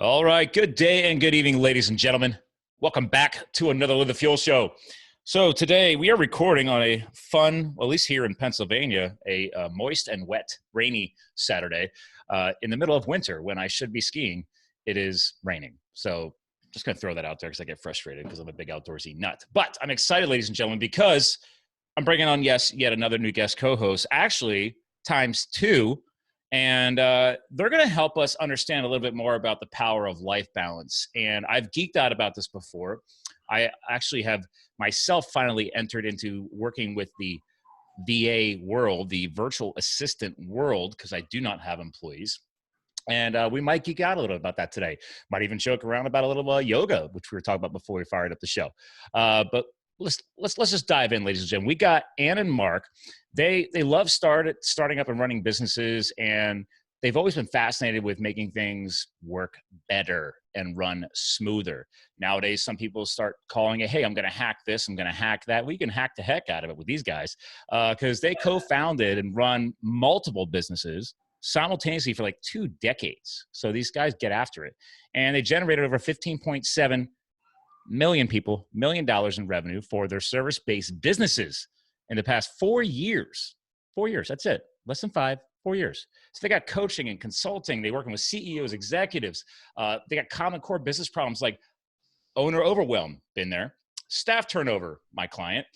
All right. Good day and good evening, ladies and gentlemen. Welcome back to another Live the Fuel show. So today we are recording on a fun, well, at least here in Pennsylvania, a moist and wet, rainy Saturday in the middle of winter when I should be skiing. It is raining. So just going to throw that out there because I get frustrated because I'm a big outdoorsy nut. But I'm excited, ladies and gentlemen, because I'm bringing on, yet another new guest co-host, actually times two. And they're going to help us understand a little bit more about the power of life balance. And I've geeked out about this before. I actually have myself finally entered into working with the VA world, the virtual assistant world, because I do not have employees. And we might geek out a little bit about that today. Might even joke around about a little yoga, which we were talking about before we fired up the show. But let's just dive in, ladies and gentlemen. We got Ann and Mark. They love starting up and running businesses, and they've always been fascinated with making things work better and run smoother. Nowadays, some people start calling it, hey, I'm going to hack this, I'm going to hack that. We can hack the heck out of it with these guys because they co-founded and run multiple businesses simultaneously for like 2 decades. So these guys get after it. And they generated over 15.7 million people, $1 million in revenue for their service-based businesses in the past 4 years. 4 years, that's it. Less than 5, 4 years. So they got coaching and consulting. They're working with CEOs, executives. They got common core business problems like owner overwhelm, been there. Staff turnover, my client.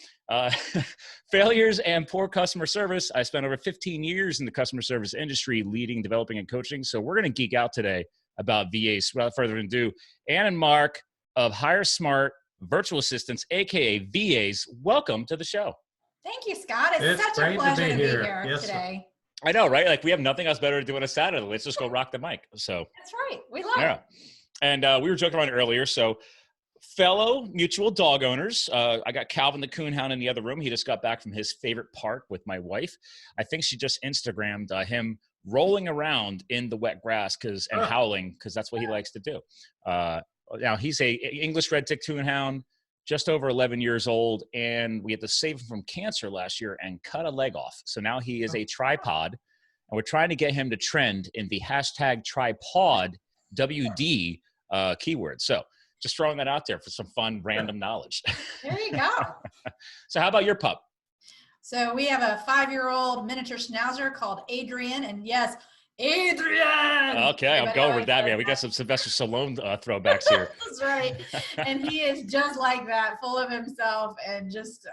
Failures and poor customer service. I spent over 15 years in the customer service industry, leading, developing, and coaching. So we're going to geek out today about VAs. Without further ado, Ann and Mark of HireSmart Virtual Assistants, aka VAs. Welcome to the show. Thank you, Scott. It's such a pleasure to be here today. I know, right? Like, we have nothing else better to do on a Saturday. Let's just go rock the mic. So that's right. We love it. And we were joking around earlier. So fellow mutual dog owners, I got Calvin the Coonhound in the other room. He just got back from his favorite park with my wife. I think she just Instagrammed him rolling around in the wet grass and howling because that's what he likes to do. Now, he's a English red tick coonhound, just over 11 years old, and we had to save him from cancer last year and cut a leg off. So now he is a tripod, and we're trying to get him to trend in the hashtag tripod WD keyword. So just throwing that out there for some fun, random knowledge. There you go. So how about your pup? So we have a 5-year-old miniature schnauzer called Adrian, and yes, Adrian. Okay, I'm going with that, man. We got some Sylvester Stallone throwbacks here. That's right. And he is just like that, full of himself and just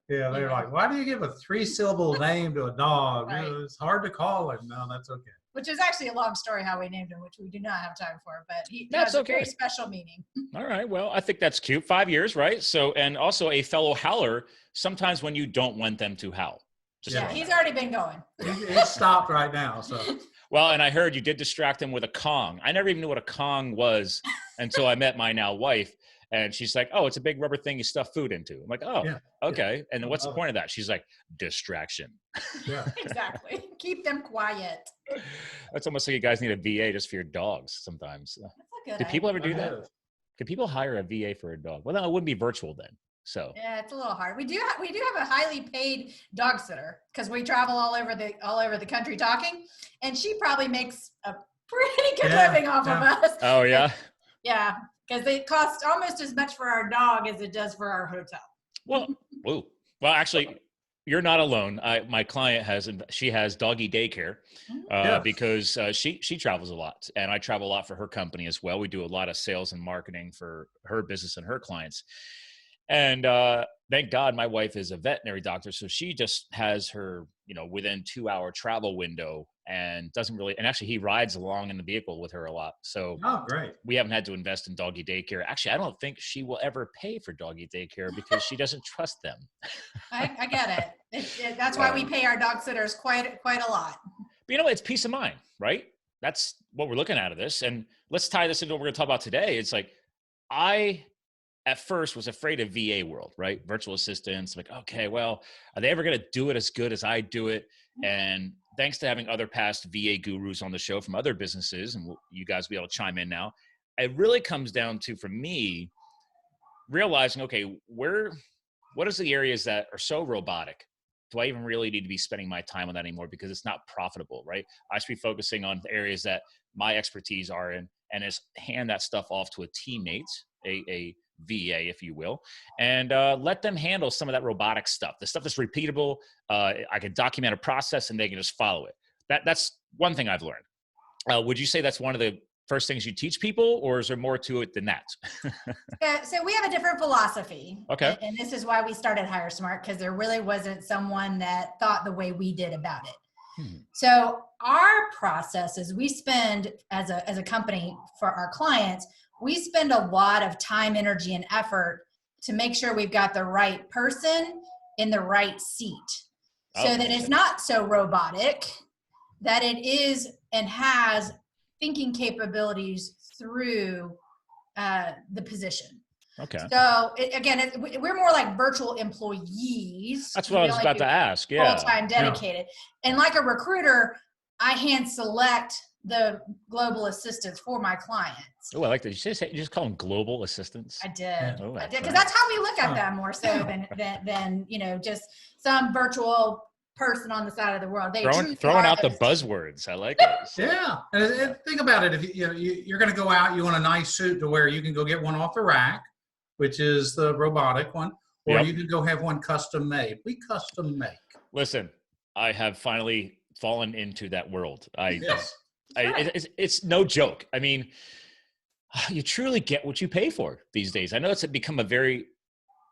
yeah, they're like, why do you give a 3-syllable name to a dog? Right. It's hard to call him. No, that's okay. Which is actually a long story how we named him, which we do not have time for, but he has okay. a very special meaning. All right. Well, I think that's cute. 5 years, right? So, and also a fellow howler, sometimes when you don't want them to howl. Yeah, he's already been going. He's stopped right now, so. Well, and I heard you did distract him with a Kong. I never even knew what a Kong was until I met my now wife. And she's like, oh, it's a big rubber thing you stuff food into. I'm like, oh, yeah, okay. Yeah. And then what's the point of that? She's like, distraction. Yeah, exactly. Keep them quiet. That's almost like you guys need a VA just for your dogs sometimes. That's a good Do people idea. ever do that? Could people hire a VA for a dog? Well, no, it wouldn't be virtual then. So yeah, it's a little hard. We do have a highly paid dog sitter because we travel all over the country talking, and she probably makes a pretty good living off of us. Oh yeah. Yeah, because it costs almost as much for our dog as it does for our hotel. Well, actually, you're not alone. My client has doggy daycare because she travels a lot, and I travel a lot for her company as well. We do a lot of sales and marketing for her business and her clients. And thank God my wife is a veterinary doctor. So she just has her, within 2-hour travel window and doesn't really, and actually he rides along in the vehicle with her a lot. So great. We haven't had to invest in doggy daycare. Actually, I don't think she will ever pay for doggy daycare because she doesn't trust them. I get it. That's why we pay our dog sitters quite a lot. But it's peace of mind, right? That's what we're looking at of this. And let's tie this into what we're going to talk about today. It's like, I at first was afraid of VA world, right? Virtual assistants, like, okay, well, are they ever going to do it as good as I do it? And thanks to having other past VA gurus on the show from other businesses, and you guys will be able to chime in now, it really comes down to, for me, realizing, okay, what is the areas that are so robotic? Do I even really need to be spending my time on that anymore because it's not profitable, right? I should be focusing on the areas that my expertise are in and is hand that stuff off to a teammate, a VA, if you will, and let them handle some of that robotic stuff, the stuff that's repeatable. I can document a process and they can just follow it. That's one thing I've learned. Would you say that's one of the first things you teach people, or is there more to it than that? So we have a different philosophy. Okay. And this is why we started HireSmart, because there really wasn't someone that thought the way we did about it. So our process is we spend, as a company for our clients, we spend a lot of time, energy, and effort to make sure we've got the right person in the right seat. So that it's not so robotic, that it is and has thinking capabilities through the position. Okay. So we're more like virtual employees. That's what I was about to ask. Yeah. Full-time dedicated. Yeah. And like a recruiter, I hand select the global assistants for my clients. Oh, I like that. You just call them global assistants? I did. Yeah. Oh, I did. Because that's how we look at them more so than just some virtual person on the side of the world. They throwing out the buzzwords. I like it. Yeah. And think about it. If you're going to go out, you want a nice suit to wear, you can go get one off the rack, which is the robotic one, or you can go have one custom made. We custom make. Listen, I have finally fallen into that world. Yes. It's no joke. I mean, you truly get what you pay for these days. I know it's become a very,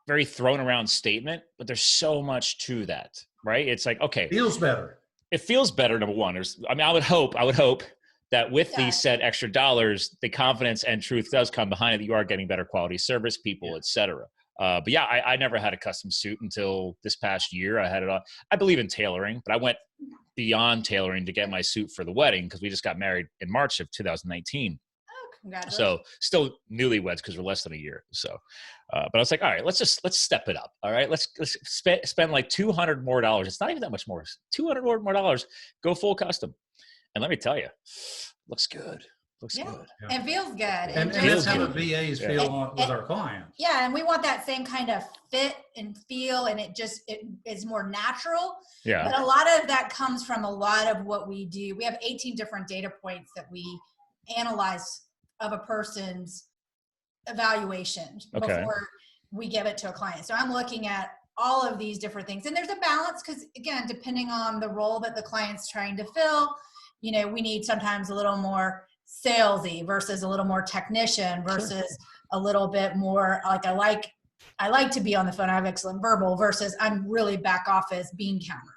very thrown around statement, but there's so much to that, right? It's like, okay. Feels better. It feels better, number one. I would hope that with these said extra dollars, the confidence and truth does come behind it, that you are getting better quality service, people, et cetera. But yeah, I never had a custom suit until this past year. I had it on. I believe in tailoring, but I went beyond tailoring to get my suit for the wedding because we just got married in March of 2019. Oh, congratulations. So still newlyweds because we're less than a year. So, but I was like, all right, let's step it up. All right, let's spend like $200 more. It's not even that much more. $200 more dollars. Go full custom. And let me tell you, looks good. Looks good. It feels good. And that's how the VAs feel with our clients. Yeah, and we want that same kind of fit and feel, and it is more natural. Yeah. But a lot of that comes from a lot of what we do. We have 18 different data points that we analyze of a person's evaluation before we give it to a client. So I'm looking at all of these different things. And there's a balance because, again, depending on the role that the client's trying to fill, we need sometimes a little more salesy versus a little more technician versus a little bit more like I like to be on the phone. I have excellent verbal versus I'm really back office bean counter.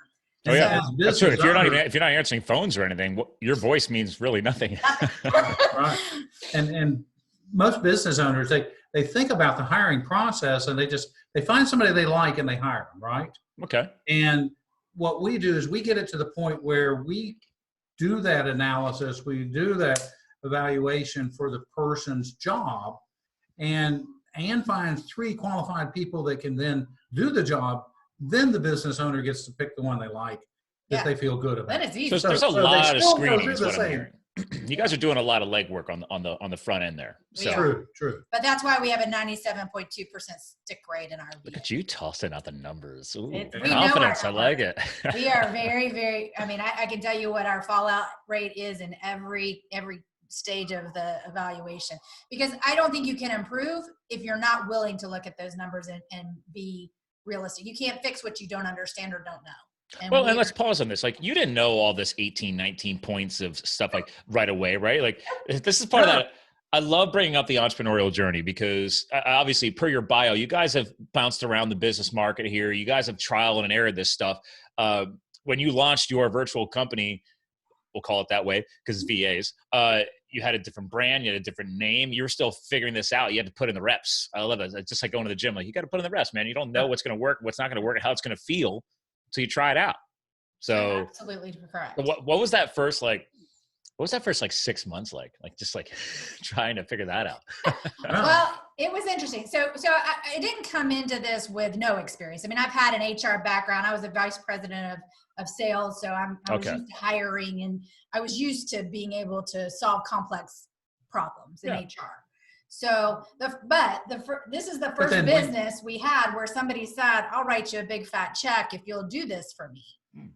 Oh yeah, that's true. If you're not answering phones or anything, your voice means really nothing. Right. And most business owners, they think about the hiring process and they find somebody they like and they hire them, right? Okay. And what we do is we get it to the point where we do that analysis, we do that evaluation for the person's job, and finds 3 qualified people that can then do the job. Then the business owner gets to pick the one they like that they feel good about. That is easy. So there's a lot of screening is what I'm hearing. You guys are doing a lot of legwork on the front end there. So. True. But that's why we have a 97.2% stick rate in our VA. Look at you tossing out the numbers. Ooh, we confidence. I like it. We are very, very, I can tell you what our fallout rate is in every stage of the evaluation, because I don't think you can improve if you're not willing to look at those numbers and be realistic. You can't fix what you don't understand or don't know. And let's pause on this. Like, you didn't know all this 18, 19 points of stuff like right away, right? Like, this is part of that. I love bringing up the entrepreneurial journey because obviously per your bio, you guys have bounced around the business market here. You guys have trial and error this stuff. When you launched your virtual company, we'll call it that way because it's VAs, you had a different brand, you had a different name. You were still figuring this out. You had to put in the reps. I love it. It's just like going to the gym. Like, you got to put in the reps, man. You don't know what's going to work, what's not going to work, and how it's going to feel until you try it out. So absolutely correct. What was that first, like 6 months like just like trying to figure that out? Well, it was interesting. So I didn't come into this with no experience. I've had an HR background. I was a vice president of sales. So I was used to hiring, and I was used to being able to solve complex problems in HR. So this is the first business we had where somebody said, I'll write you a big fat check if you'll do this for me.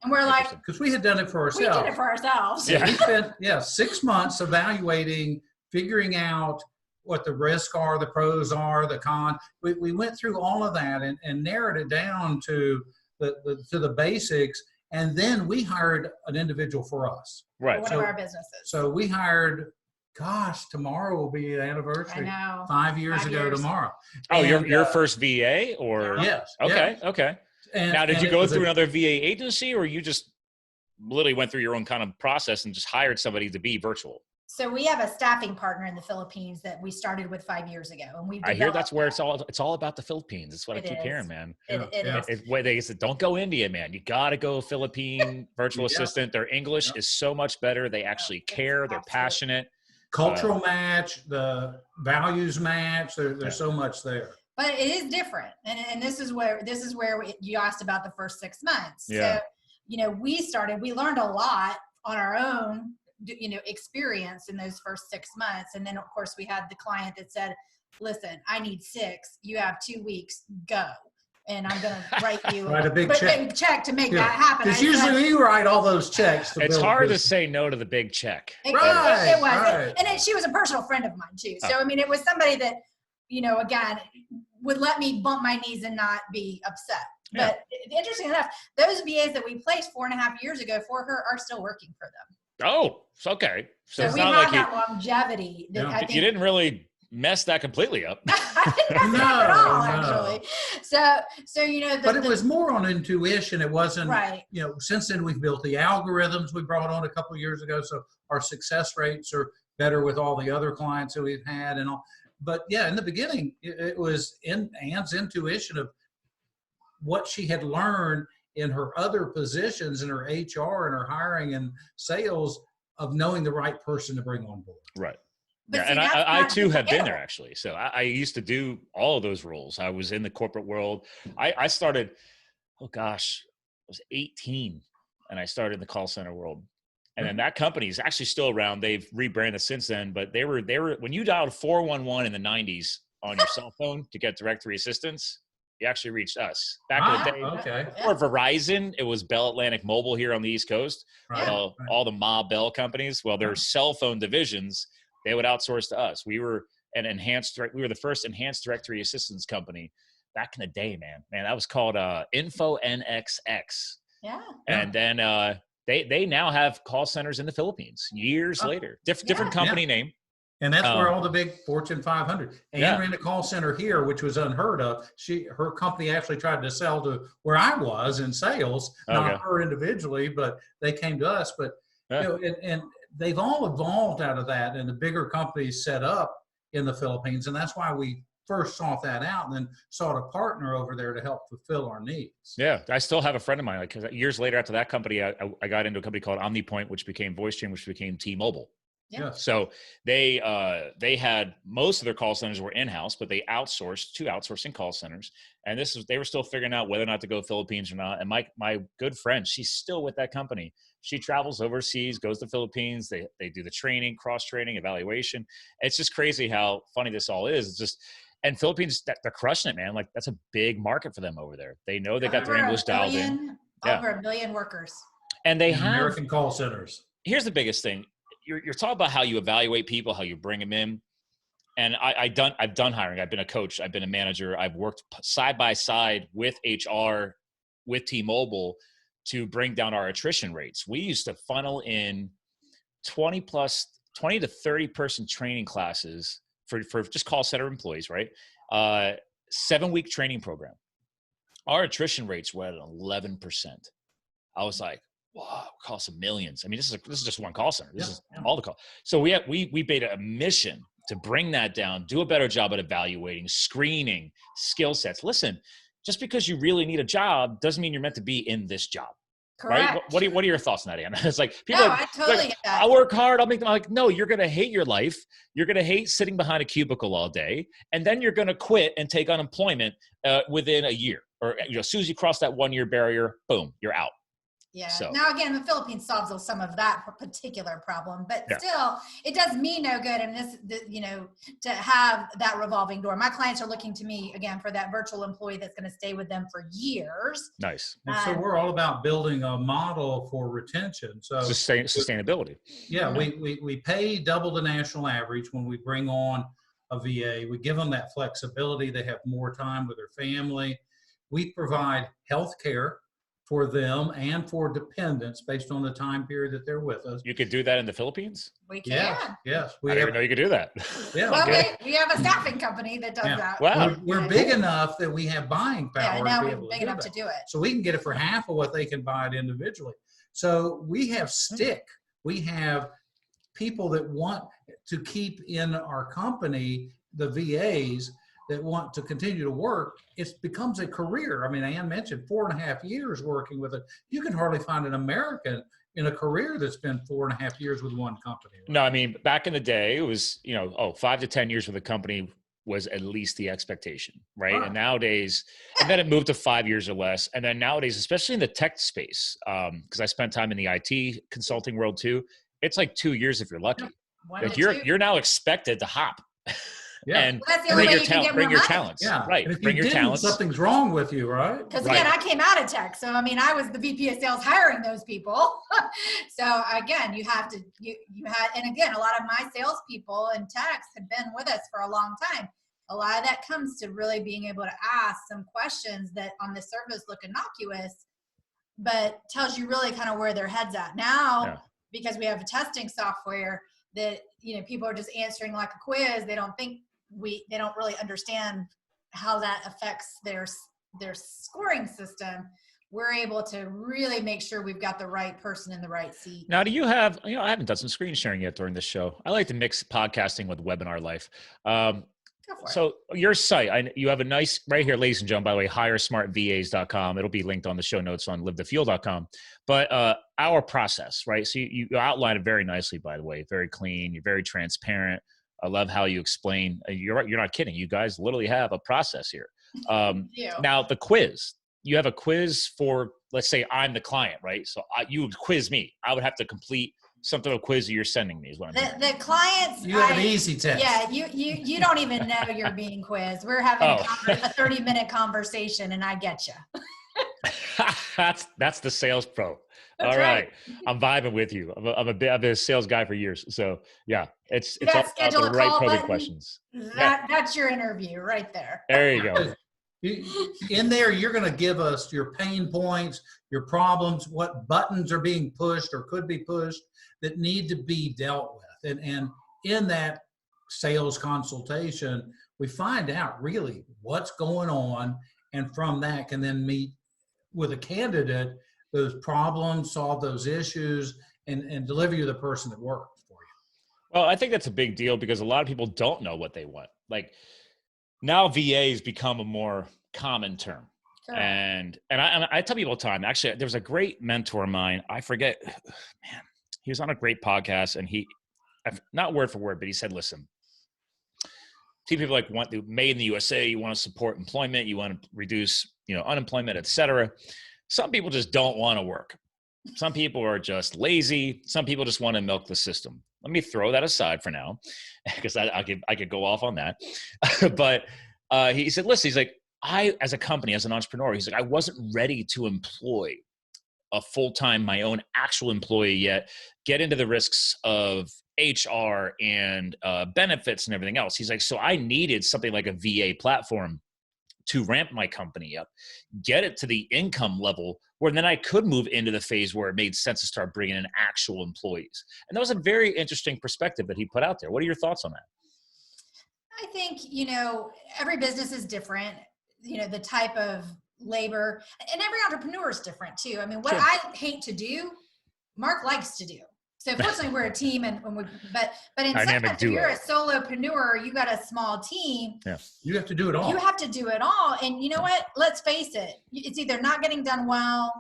And we're like, because we had done it for ourselves. We did it for ourselves. Yeah. We spent 6 months evaluating figuring out what the risks are, the pros are, the cons. We went through all of that and narrowed it down to the basics. And then we hired an individual for us. Right. One of our businesses. So we hired, gosh, tomorrow will be the anniversary. I know. 5 years ago tomorrow. Oh, And, your first VA or? Yes. Okay. Yes. Okay. And, Now, did and you it go was through another VA agency, or you just literally went through your own kind of process and just hired somebody to be virtual? So we have a staffing partner in the Philippines that we started with 5 years ago, and we. I hear that's where it's all about the Philippines. That's what I keep is. hearing, man. It is. They said, don't go India, man. You got to go Philippine virtual assistant. Their English is so much better. They actually care. They're passionate. Cultural match, the values match. There's so much there. But it is different, and this is where you asked about the first 6 months. Yeah. So, we learned a lot on our own, experience in those first 6 months. And then of course we had the client that said, listen, I need 6, you have 2 weeks, go. And I'm going to write you a big check to make that happen. Because usually we write all those checks. It's hard to say no to the big check. It was. Right. And she was a personal friend of mine too. So, it was somebody that, again, would let me bump my knees and not be upset. But interesting enough, those VAs that we placed 4.5 years ago for her are still working for them. Oh, okay. So it's we not had like that longevity. That I think you didn't really mess that completely up. I didn't mess it up at all, actually. So but it was more on intuition. It wasn't, right. Since then we've built the algorithms we brought on a couple of years ago. So our success rates are better with all the other clients that we've had and all. But yeah, in the beginning, it was in Ann's intuition of what she had learned in her other positions in her HR and her hiring and sales of knowing the right person to bring on board. Right. But and I too have been there actually. So I used to do all of those roles. I was in the corporate world. I started, I was 18 and I started in the call center world. And then that company is actually still around. They've rebranded since then, but they were when you dialed 411 in the 90s on your cell phone to get directory assistance, you actually reached us. Back in the day, okay. Or Verizon, it was Bell Atlantic Mobile here on the East Coast. Right. All the Ma Bell companies, their cell phone divisions, they would outsource to us. We were we were the first enhanced directory assistance company back in the day, man. That was called Info NXX. Yeah. And then they now have call centers in the Philippines years later. Different company name. And that's where all the big Fortune 500. Ann ran a call center here, which was unheard of. Her company actually tried to sell to where I was in sales, not her individually, but they came to us. But and they've all evolved out of that, and the bigger companies set up in the Philippines, and that's why we first sought that out, and then sought a partner over there to help fulfill our needs. Yeah, I still have a friend of mine. Because years later, after that company, I got into a company called OmniPoint, which became VoiceStream, which became T-Mobile. Yeah. So they had most of their call centers were in-house, but they outsourced to outsourcing call centers. And they were still figuring out whether or not to go Philippines or not. And my good friend, she's still with that company. She travels overseas, goes to the Philippines. They do the training, cross-training, evaluation. It's just crazy how funny this all is. It's just, and Philippines, they're crushing it, man. Like that's a big market for them over there. They know they got their English dialed in. Over 1 million workers. And they have American call centers. Here's the biggest thing. You're talking about how you evaluate people, how you bring them in. And I've done hiring. I've been a coach. I've been a manager. I've worked side by side with HR, with T-Mobile to bring down our attrition rates. We used to funnel in 20 to 30 person training classes for just call center employees, right? 7-week training program. Our attrition rates were at 11%. I was like, wow, it costs millions. I mean, this is just one call center. This is all the call. So we made a mission to bring that down, do a better job at evaluating, screening, skill sets. Listen, just because you really need a job doesn't mean you're meant to be in this job. Correct. Right? What are your thoughts on that, Anna? It's like people I totally get that. I'll work hard. I'll make them. I'm like, no, you're gonna hate your life. You're gonna hate sitting behind a cubicle all day, and then you're gonna quit and take unemployment within a year. Or as soon as you cross that 1 year barrier, boom, you're out. Yeah. So Now, again, the Philippines solves some of that particular problem, but Yeah. still, it does me no good. And to have that revolving door. My clients are looking to me again for that virtual employee that's going to stay with them for years. nice. And so we're all about building a model for retention. So Sustainability. yeah, we pay double the national average when we bring on a VA. We give them that flexibility. They have more time with their family. We provide health care for them and for dependents based on the time period that they're with us. You could do that in the Philippines? We can. Yes. I didn't even know you could do that. Yeah. Well, Okay. we have a staffing company that does Yeah. that. Wow. We're big enough that we have buying power. Yeah, now to be we're able to big do enough that. to do it. So we can get it for half of what they can buy it individually. So we have stick. We have people that want to keep in our company, the VAs that want to continue to work. It becomes a career. I mean, Ann mentioned 4.5 years working with it. You can hardly find an American in a career that's been 4.5 years with one company. Right? No, I mean, back in the day, it was, 5 to 10 years with a company was at least the expectation, right? Right. And nowadays, and then it moved to 5 years or less. And then nowadays, especially in the tech space, because I spent time in the IT consulting world too, it's like 2 years if you're lucky. One Like to two. you're now expected to hop. Yeah. And Well, that's the only way you can get bring more your money. talents. Yeah. Right. And if Bring you your didn't, talents. something's wrong with you, right? Because Right. again, I came out of tech. So, I mean, I was the VP of sales hiring those people. So again, you had, and again, a lot of my salespeople in techs have been with us for a long time. A lot of that comes to really being able to ask some questions that on the surface look innocuous, but tells you really kind of where their head's at. Now, because we have a testing software that, people are just answering like a quiz. They don't really understand how that affects their scoring system. We're able to really make sure we've got the right person in the right seat. Now, do you have, I haven't done some screen sharing yet during this show. I like to mix podcasting with webinar life. So your site, you have a nice, right here, ladies and gentlemen, by the way, HireSmartVAs.com. It'll be linked on the show notes on LiveTheFuel.com. But our process, right? So you outline it very nicely, by the way, very clean. You're very transparent. I love how you explain. You're not kidding. You guys literally have a process here. Now, the quiz. You have a quiz for, let's say I'm the client, right? So you would quiz me. I would have to complete something of a quiz that you're sending me is what I'm saying. The clients, you have an easy test. Yeah, you don't even know you're being quizzed. We're having a 30-minute conversation, and I get you. That's the sales pro. That's All right. I'm vibing with you. I've been a sales guy for years. So yeah, it's all about the right probing questions. That's your interview right there. There you go. In there, you're going to give us your pain points, your problems, what buttons are being pushed or could be pushed that need to be dealt with. And in that sales consultation, we find out really what's going on, and from that can then meet with a candidate those problems, solve those issues, and deliver you the person that works for you. Well, I think that's a big deal because a lot of people don't know what they want. Like now VAs become a more common term. Sure. And I tell people all the time, actually, there was a great mentor of mine. I forget, man, he was on a great podcast and not word for word, but he said, listen, see people like want to made in the USA, you want to support employment, you want to reduce, unemployment, et cetera. Some people just don't want to work. Some people are just lazy. Some people just want to milk the system. Let me throw that aside for now because I could go off on that. But he said, listen, he's like, as a company, as an entrepreneur, he's like, I wasn't ready to employ a full-time, my own actual employee yet, get into the risks of HR and benefits and everything else. He's like, so I needed something like a VA platform to ramp my company up, get it to the income level where then I could move into the phase where it made sense to start bringing in actual employees. And that was a very interesting perspective that he put out there. What are your thoughts on that? I think, every business is different, the type of labor, and every entrepreneur is different too. I mean, what I hate to do, Mark likes to do. So fortunately we're a team but in sometimes if you're a solopreneur, you got a small team. Yeah. You have to do it all. You have to do it all. And you know what? Let's face it. It's either not getting done well,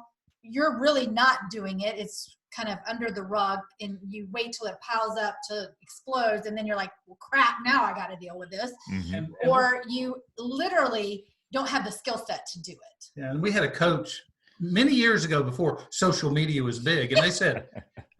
you're really not doing it. It's kind of under the rug and you wait till it piles up to explodes. And then you're like, well, crap, now I got to deal with this. Mm-hmm. Or you literally don't have the skill set to do it. Yeah. And we had a coach many years ago before social media was big. And they said,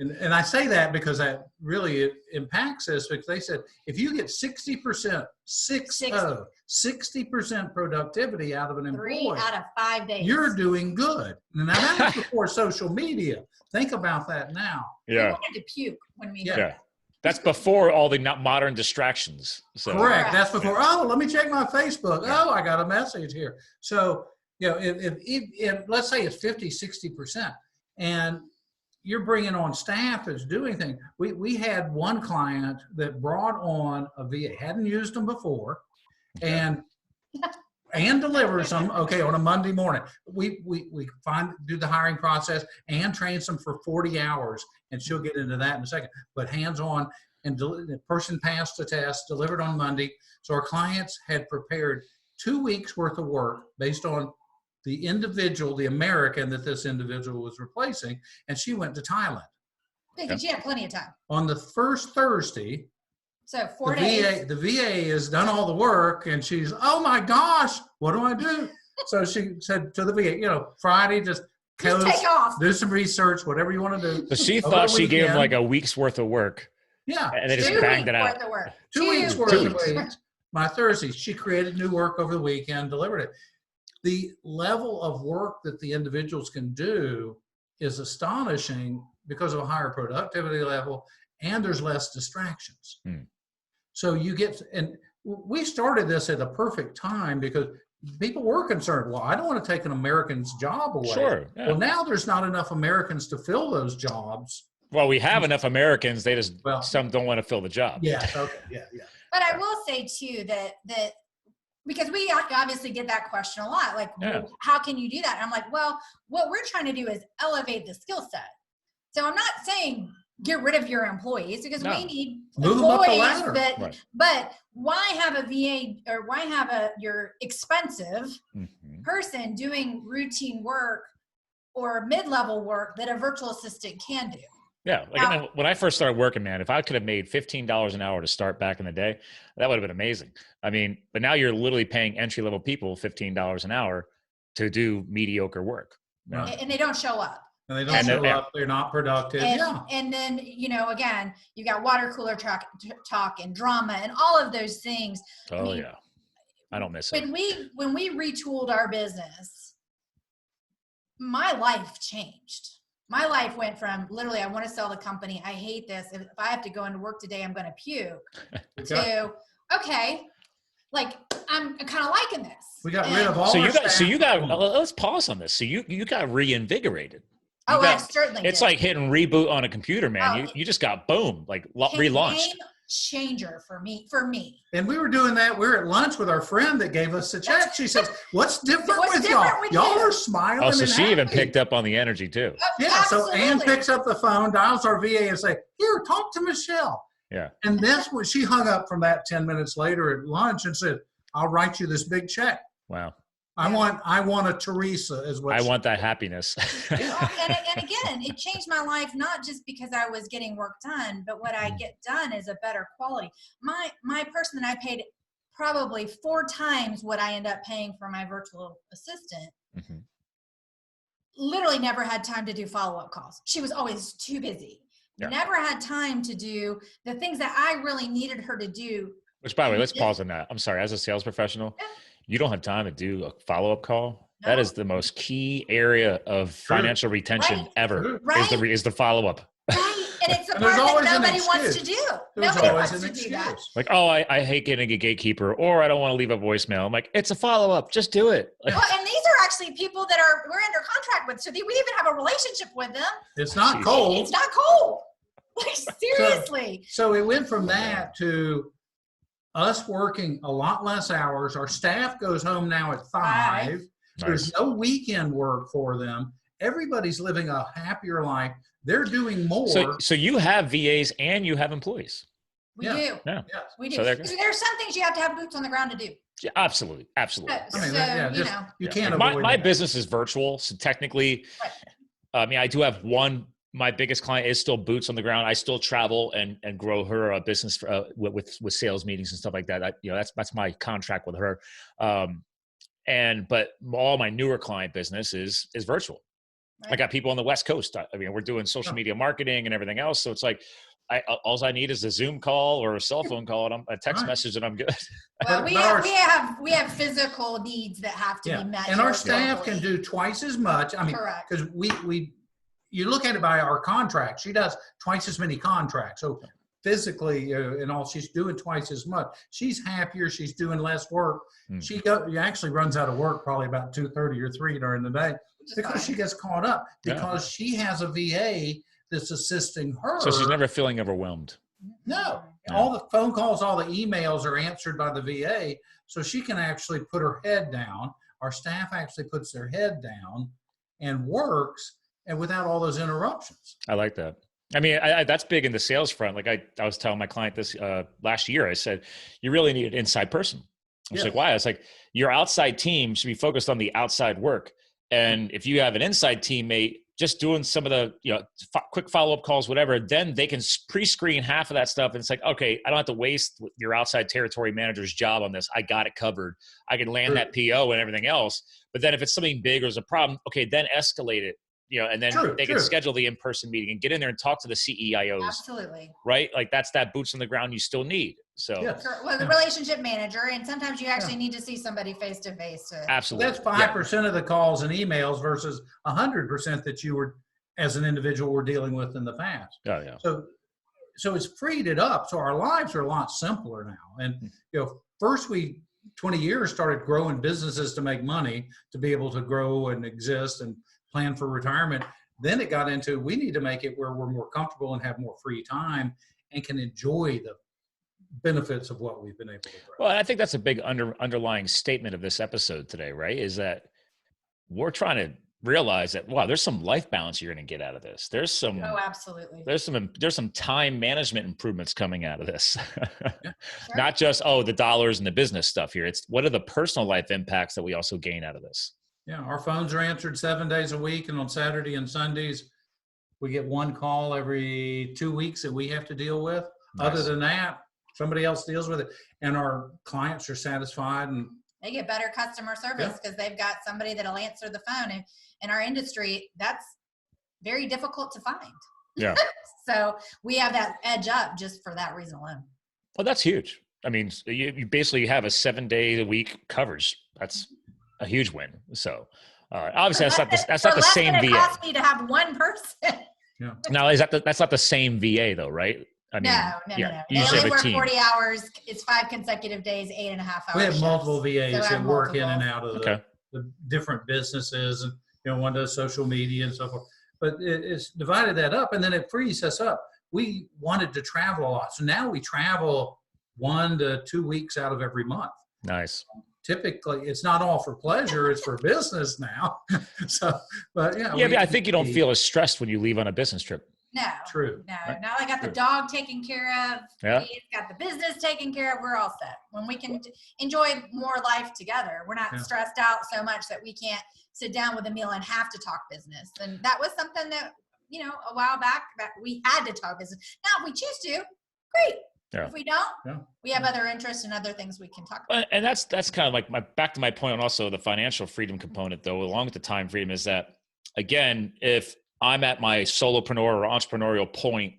and I say that because that really it impacts us, because they said, if you get 60%, 60% productivity out of an employee, 3 out of 5 days, you're doing good. And now that was before social media. Think about that now. We wanted to puke when we Yeah. did that. That's before all the modern distractions. So. Correct. That's before, oh, let me check my Facebook. Oh, I got a message here. So, you know, if let's say it's 50, 60%, and you're bringing on staff that's doing things. We had one client that brought on a VA, hadn't used them before, and delivers them, on a Monday morning. We do the hiring process and trains them for 40 hours, and she'll get into that in a second. But hands-on, and the person passed the test, delivered on Monday. So our clients had prepared 2 weeks worth of work based on the individual, the American that this individual was replacing, and she went to Thailand. Because she had plenty of time. On the first Thursday, so 4 days. the VA has done all the work, and she's, oh my gosh, what do I do? So she said to the VA, Friday, just take off. Do some research, whatever you want to do. So she thought she gave him like a week's worth of work. Yeah. And they just banged it out. 2 weeks worth of work. My Thursday, she created new work over the weekend, delivered it. The level of work that the individuals can do is astonishing because of a higher productivity level, and there's less distractions. So you get, and we started this at a perfect time because people were concerned, well, I don't want to take an American's job away. Sure. Yeah. Well, now there's not enough Americans to fill those jobs. Well, we have enough Americans. They just, some don't want to fill the job. Yeah. Okay. Yeah. But I will say too that because we obviously get that question a lot, like, well, how can you do that? And I'm like, well, what we're trying to do is elevate the skill set. So I'm not saying get rid of your employees, because we need employees that, but why have a VA, or why have your expensive person doing routine work or mid-level work that a virtual assistant can do? Yeah. Like when I first started working, man, if I could have made $15 an hour to start back in the day, that would have been amazing. I mean, but now you're literally paying entry-level people $15 an hour to do mediocre work. And they don't show up. And they don't show up. They're not productive. And then, again, you got water cooler talk and drama and all of those things. Oh, I don't miss it. When we retooled our business, my life changed. My life went from literally, I want to sell the company, I hate this, if I have to go into work today, I'm going to puke, to, okay, like, I'm kind of liking this. We got rid of all let's pause on this. So you got reinvigorated. I certainly It's did. like hitting reboot on a computer, man. You just got boom, like relaunched. Game changer for me. And we were doing that. We were at lunch with our friend that gave us the check. She says, what's different with y'all? Y'all are smiling. Oh, so she even picked up on the energy too. Yeah. Absolutely. So Ann picks up the phone, dials our VA and say, here, talk to Michelle. Yeah. And that's when she hung up from that 10 minutes later at lunch and said, I'll write you this big check. Wow. I want a Teresa is what I want that happiness. and again, it changed my life, not just because I was getting work done, but what I get done is a better quality. My person that I paid probably 4 times what I end up paying for my virtual assistant literally never had time to do follow-up calls. She was always too busy. Never had time to do the things that I really needed her to do. Which, by the way, let's pause on that. I'm sorry, as a sales professional, you don't have time to do a follow-up call. No. That is the most key area of financial retention ever. Is the follow-up. Right, and it's the part that nobody wants to do. Nobody wants to do that. Like, oh, I hate getting a gatekeeper, or I don't want to leave a voicemail. I'm like, it's a follow-up. Just do it. Well, and these are actually people that we're under contract with, so we even have a relationship with them. It's not cold. It's not cold. Like, seriously. So it went from that to us working a lot less hours. Our staff goes home now at 5. Nice. There's no weekend work for them. Everybody's living a happier life. They're doing more. So you have VAs and you have employees. We do. Yeah. We do. So there are some things you have to have boots on the ground to do. Yeah, absolutely. You can't avoid my business is virtual. So technically, I mean, I do have one. My biggest client is still boots on the ground. I still travel and grow her business with sales meetings and stuff like that. That's my contract with her. But all my newer client business is virtual. I got people on the West Coast. I mean, we're doing social media marketing and everything else. So it's like, all I need is a Zoom call or a cell phone call and a text message and I'm good. Well, we have physical needs that have to be met. And our staff can do twice as much. I mean, because you look at it by our contract, she does twice as many contracts. So physically and all, she's doing twice as much. She's happier. She's doing less work. She actually runs out of work probably about 2:30 or 3 during the day because she gets caught up because she has a VA that's assisting her. So she's never feeling overwhelmed. No. All the phone calls, all the emails are answered by the VA. So she can actually put her head down. Our staff actually puts their head down and works, and without all those interruptions. I like that. I mean, that's big in the sales front. Like I was telling my client this last year, I said, you really need an inside person. I was like, why? I was like, your outside team should be focused on the outside work. And if you have an inside teammate just doing some of the, quick follow-up calls, whatever, then they can pre-screen half of that stuff. And it's like, okay, I don't have to waste your outside territory manager's job on this. I got it covered. I can land that PO and everything else. But then if it's something big or there's a problem, okay, then escalate it. And then they can schedule the in-person meeting and get in there and talk to the CEIOs. Absolutely. Right? Like that's that boots on the ground you still need. So well, the relationship manager, and sometimes you actually need to see somebody face to face. Absolutely. That's 5% of the calls and emails versus 100% that you were, as an individual, were dealing with in the past. Oh yeah. So it's freed it up. So our lives are a lot simpler now. And first 20 years started growing businesses to make money, to be able to grow and exist and plan for retirement. Then it got into, we need to make it where we're more comfortable and have more free time and can enjoy the benefits of what we've been able to grow. Well, I think that's a big underlying statement of this episode today, right? Is that we're trying to realize that, wow, there's some life balance you're going to get out of this. There's some, absolutely. There's some time management improvements coming out of this. Not just, the dollars and the business stuff here. It's what are the personal life impacts that we also gain out of this? Yeah, our phones are answered 7 days a week, and on Saturday and Sundays, we get one call every 2 weeks that we have to deal with. Nice. Other than that, somebody else deals with it, and our clients are satisfied. And they get better customer service because they've got somebody that'll answer the phone. And in our industry, that's very difficult to find. Yeah. So we have that edge up just for that reason alone. Well, that's huge. I mean, you basically have a 7 day a week coverage. That's a huge win. So obviously that's not the same VA. It costs me to have one person. Yeah. Now that's not the same VA though, right? I mean, no. They only work 40 hours. It's 5 consecutive days, 8.5 hours. We have shifts. Multiple VAs that work in and out of the different businesses, and one does social media and so forth. But it's divided that up, and then it frees us up. We wanted to travel a lot, so now we travel 1 to 2 weeks out of every month. Nice. Typically, it's not all for pleasure; it's for business now. But I think you don't feel as stressed when you leave on a business trip. No. True. No. Right. Now I got the dog taken care of. Yeah. He's got the business taken care of. We're all set. When we can enjoy more life together, we're not stressed out so much that we can't sit down with a meal and have to talk business. And that was something that, a while back that we had to talk business. Now, if we choose to, great. Yeah. If we don't, we have other interests and other things we can talk about. And that's kind of like back to my point on also the financial freedom component, though, along with the time freedom, is that, again, if I'm at my solopreneur or entrepreneurial point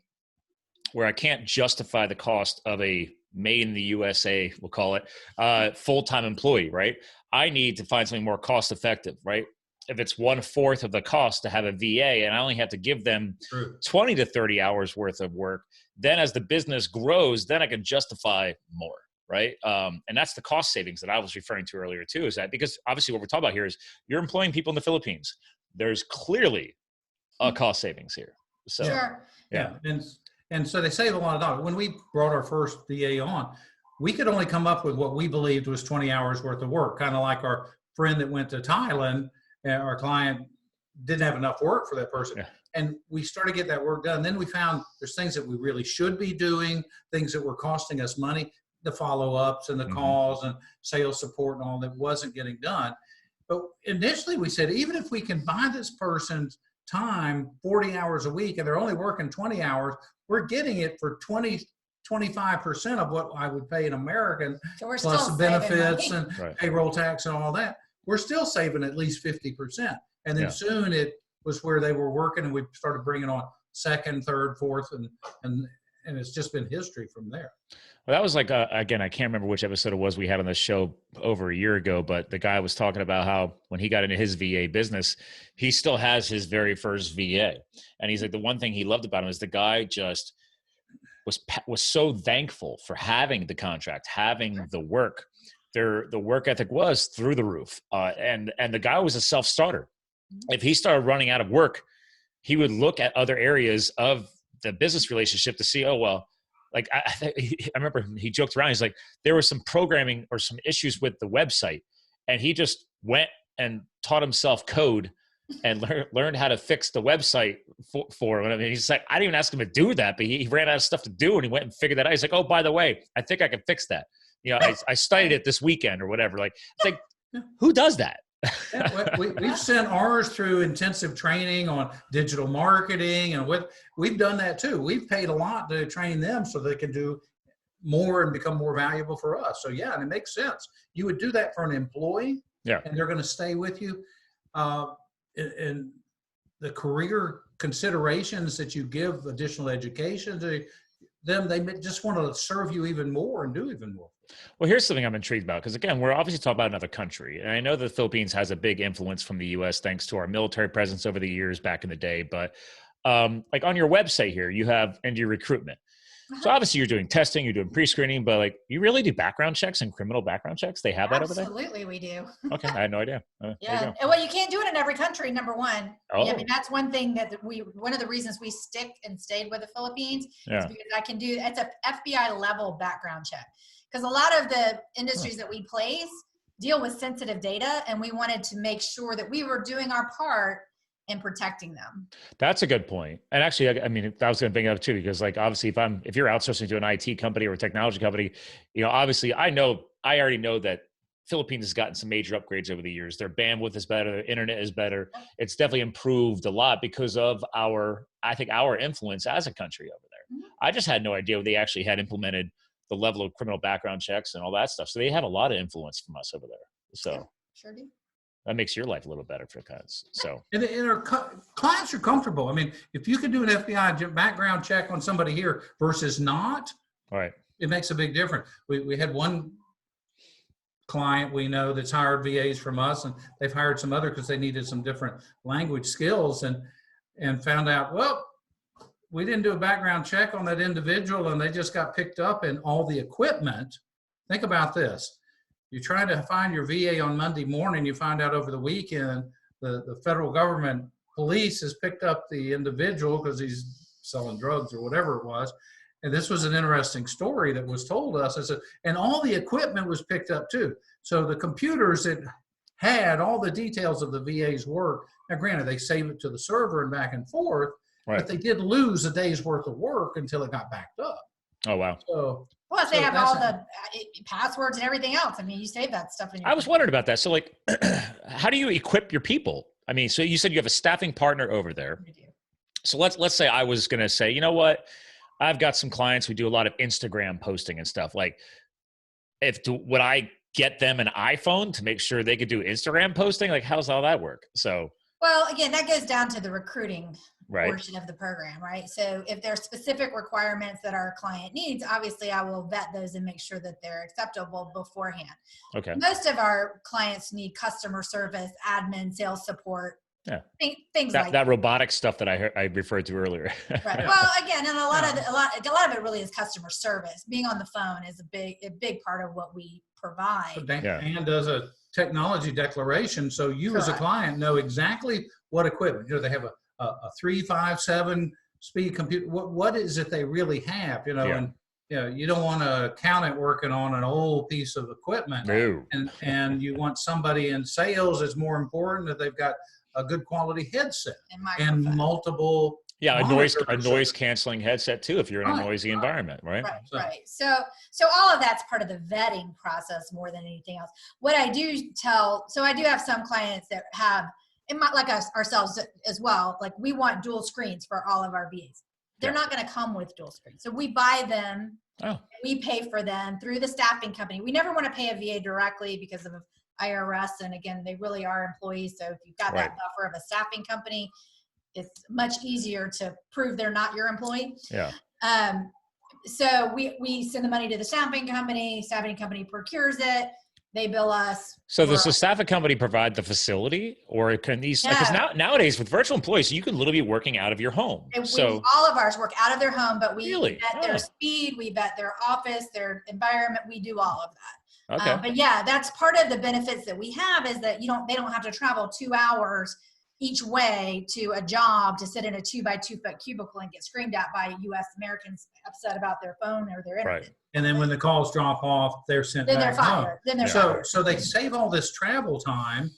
where I can't justify the cost of a made in the USA, we'll call it, full-time employee, right? I need to find something more cost effective, right? If it's 1/4 of the cost to have a VA and I only have to give them 20 to 30 hours worth of work, then as the business grows, then I can justify more, right? And that's the cost savings that I was referring to earlier too, is that because obviously what we're talking about here is you're employing people in the Philippines. There's clearly a cost savings here. So, yeah. And so they save a lot of dollars. When we brought our first VA on, we could only come up with what we believed was 20 hours worth of work, kind of like our friend that went to Thailand. Our client didn't have enough work for that person. Yeah. And we started to get that work done. Then we found there's things that we really should be doing, things that were costing us money, the follow-ups and the calls and sales support and all that wasn't getting done. But initially we said, even if we can buy this person's time 40 hours a week and they're only working 20 hours, we're getting it for 25% of what I would pay an American, so we're plus still benefits and payroll tax and all that. We're still saving at least 50%. And then soon was where they were working, and we started bringing on second, third, fourth, and it's just been history from there. Well, that was like, again, I can't remember which episode it was we had on the show over a year ago, but the guy was talking about how when he got into his VA business, he still has his very first VA. And he's like, the one thing he loved about him is the guy just was so thankful for having the contract, having the work. The work ethic was through the roof. And the guy was a self-starter. If he started running out of work, he would look at other areas of the business relationship to see, oh, well, like I remember he joked around. He's like, there was some programming or some issues with the website, and he just went and taught himself code and learned how to fix the website for him. I mean, he's like, I didn't even ask him to do that, but he ran out of stuff to do, and he went and figured that out. He's like, oh, by the way, I think I can fix that. You know, I studied it this weekend or whatever. Like, it's like, who does that? Yeah, we've sent ours through intensive training on digital marketing, and we've done that too. We've paid a lot to train them so they can do more and become more valuable for us. So yeah, and it makes sense. You would do that for an employee, yeah, and they're going to stay with you. And the career considerations that you give additional education to them, they just want to serve you even more and do even more. Well, here's something I'm intrigued about, because again, we're obviously talking about another country, and I know the Philippines has a big influence from the U.S. thanks to our military presence over the years back in the day. But like on your website here, you have and your recruitment. So obviously you're doing testing, you're doing pre-screening, but like you really do background checks and criminal background checks? They have that over there? Absolutely, we do. Okay, I had no idea. Yeah, well, you can't do it in every country, number one. Oh. Yeah, I mean, that's one thing that one of the reasons we stick and stayed with the Philippines is because it's a FBI level background check. Because a lot of the industries that we place deal with sensitive data, and we wanted to make sure that we were doing our part in protecting them. That's a good point. And actually, I mean, I was going to bring it up too, because like, obviously if you're outsourcing to an IT company or a technology company, you know, obviously I already know that Philippines has gotten some major upgrades over the years. Their bandwidth is better. Their internet is better. It's definitely improved a lot because of our influence as a country over there. Mm-hmm. I just had no idea they actually had implemented the level of criminal background checks and all that stuff. So they have a lot of influence from us over there. So yeah, sure do. That makes your life a little better for clients. So, and our clients are comfortable. I mean, if you can do an FBI background check on somebody here versus not, all right, it makes a big difference. We had one client we know that's hired VAs from us, and they've hired some other because they needed some different language skills, and found out, well, we didn't do a background check on that individual, and they just got picked up in all the equipment. Think about this. You're trying to find your VA on Monday morning, you find out over the weekend the federal government police has picked up the individual because he's selling drugs or whatever it was. And this was an interesting story that was told us. And all the equipment was picked up too. So the computers that had all the details of the VA's work, now granted, they save it to the server and back and forth, right, but they did lose a day's worth of work until it got backed up. Oh, wow. So, plus, they have all the passwords and everything else. I mean, you save that stuff in your I was wondering about that. So, like, how do you equip your people? I mean, so you said you have a staffing partner over there. So let's say I was going to say, you know what? I've got some clients. We do a lot of Instagram posting and stuff. Like, would I get them an iPhone to make sure they could do Instagram posting? Like, how's all that work? So, well, again, that goes down to the recruiting right portion of the program, right? So if there are specific requirements that our client needs, obviously I will vet those and make sure that they're acceptable beforehand. Okay. Most of our clients need customer service, admin, sales support, yeah, things like that robotic stuff that I referred to earlier. Right. Well, again, and a lot of it really is customer service. Being on the phone is a big part of what we provide. So Dan does a technology declaration, so you correct, as a client know exactly what equipment. You know, they have a 357 speed computer. What is it they really have? You know, yeah, and you know, you don't want an accountant working on an old piece of equipment. No. And you want somebody in sales. It's more important that they've got a good quality headset and multiple. Yeah, a noise canceling headset too, if you're in a noisy environment, right? Right. So all of that's part of the vetting process more than anything else. What I do I do have some clients that have, like us ourselves as well, like we want dual screens for all of our VAs. They're not going to come with dual screens. So we buy them, we pay for them through the staffing company. We never want to pay a VA directly because of IRS. And again, they really are employees. So if you've got that buffer of a staffing company, it's much easier to prove they're not your employee. Yeah. So we send the money to the staffing company procures it, they bill us. So does the staffing company provide the facility, or can these, because nowadays with virtual employees, you can literally be working out of your home. All of ours work out of their home, but we Really? vet their speed, we vet their office, their environment, we do all of that. Okay. But yeah, that's part of the benefits that we have, is that they don't have to travel 2 hours each way to a job to sit in a 2x2 foot cubicle and get screamed at by U.S. Americans upset about their phone or their internet. Right. And then when the calls drop off, they're sent Then back they're home. fired. Then they're fired. So they save all this travel time.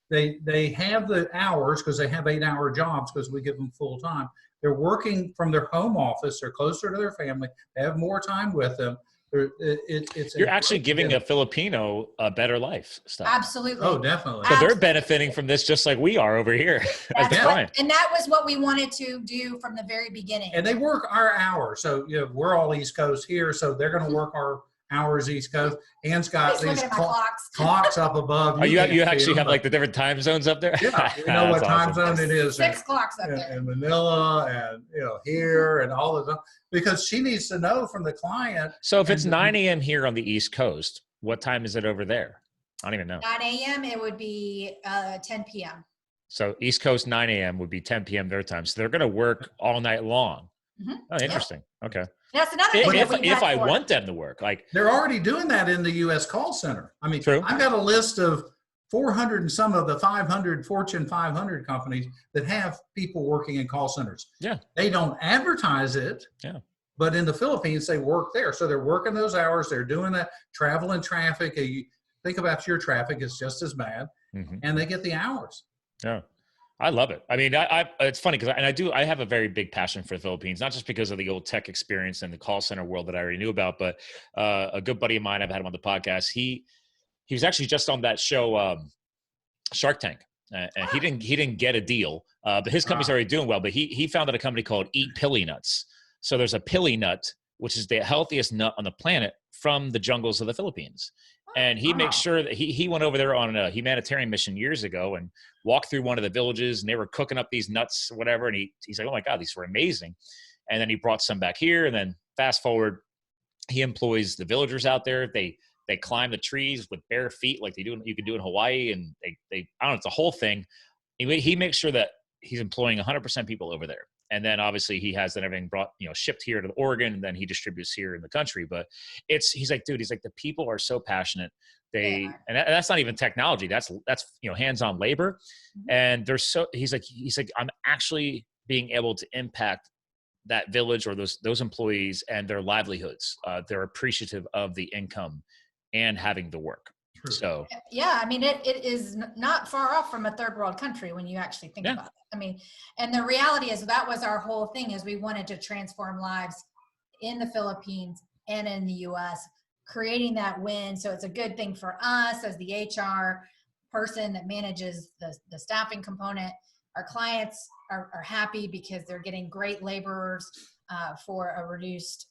They have the hours because they have 8-hour jobs because we give them full time. They're working from their home office. They're closer to their family. They have more time with them. You're actually giving a Filipino a better life. Absolutely. Oh, definitely. So they're benefiting from this just like we are over here. And that was what we wanted to do from the very beginning. And they work our hours. So we're all East Coast here, so they're going to work our hours East Coast. Ann's got these clocks up above. You actually have like the different time zones up there? Yeah, you know what time zone it is. 6 clocks up there. In Manila and here and all of them. Because she needs to know from the client. So if it's 9 a.m. here on the East Coast, what time is it over there? I don't even know. 9 a.m. it would be 10 p.m. So East Coast 9 a.m. would be 10 p.m. their time. So they're going to work all night long. Mm-hmm. Oh, interesting. Yep. Okay. That's another thing. If I want them to work, like they're already doing that in the U.S. call center. I mean, true. I've got a list of 400 and some of the 500 Fortune 500 companies that have people working in call centers. Yeah. They don't advertise it. Yeah. But in the Philippines, they work there. So they're working those hours. They're doing that travel and traffic. You think about your traffic, it's just as bad. Mm-hmm. And they get the hours. Yeah. I love it. I mean, it's funny because I have a very big passion for the Philippines, not just because of the old tech experience and the call center world that I already knew about, but a good buddy of mine, I've had him on the podcast. He was actually just on that show, Shark Tank, and he didn't get a deal, but his company's already doing well. But he founded a company called Eat Pili Nuts. So there's a pili nut, which is the healthiest nut on the planet, from the jungles of the Philippines. And he makes sure that he went over there on a humanitarian mission years ago and walked through one of the villages, and they were cooking up these nuts or whatever. And he's like, oh my God, these were amazing. And then he brought some back here. And then fast forward, he employs the villagers out there. They climb the trees with bare feet like you can do in Hawaii. And they I don't know, it's a whole thing. He makes sure that he's employing 100% people over there. And then obviously he has then everything brought, shipped here to Oregon, and then he distributes here in the country. But he's like, dude, the people are so passionate. And that's not even technology. That's hands-on labor. And he's like, I'm actually being able to impact that village or those employees and their livelihoods. They're appreciative of the income and having the work. So yeah, I mean, it is not far off from a third world country when you actually think about it. I mean, and the reality is that was our whole thing, is we wanted to transform lives in the Philippines and in the US, creating that win. So it's a good thing for us as the HR person that manages the staffing component. Our clients are happy because they're getting great laborers for a reduced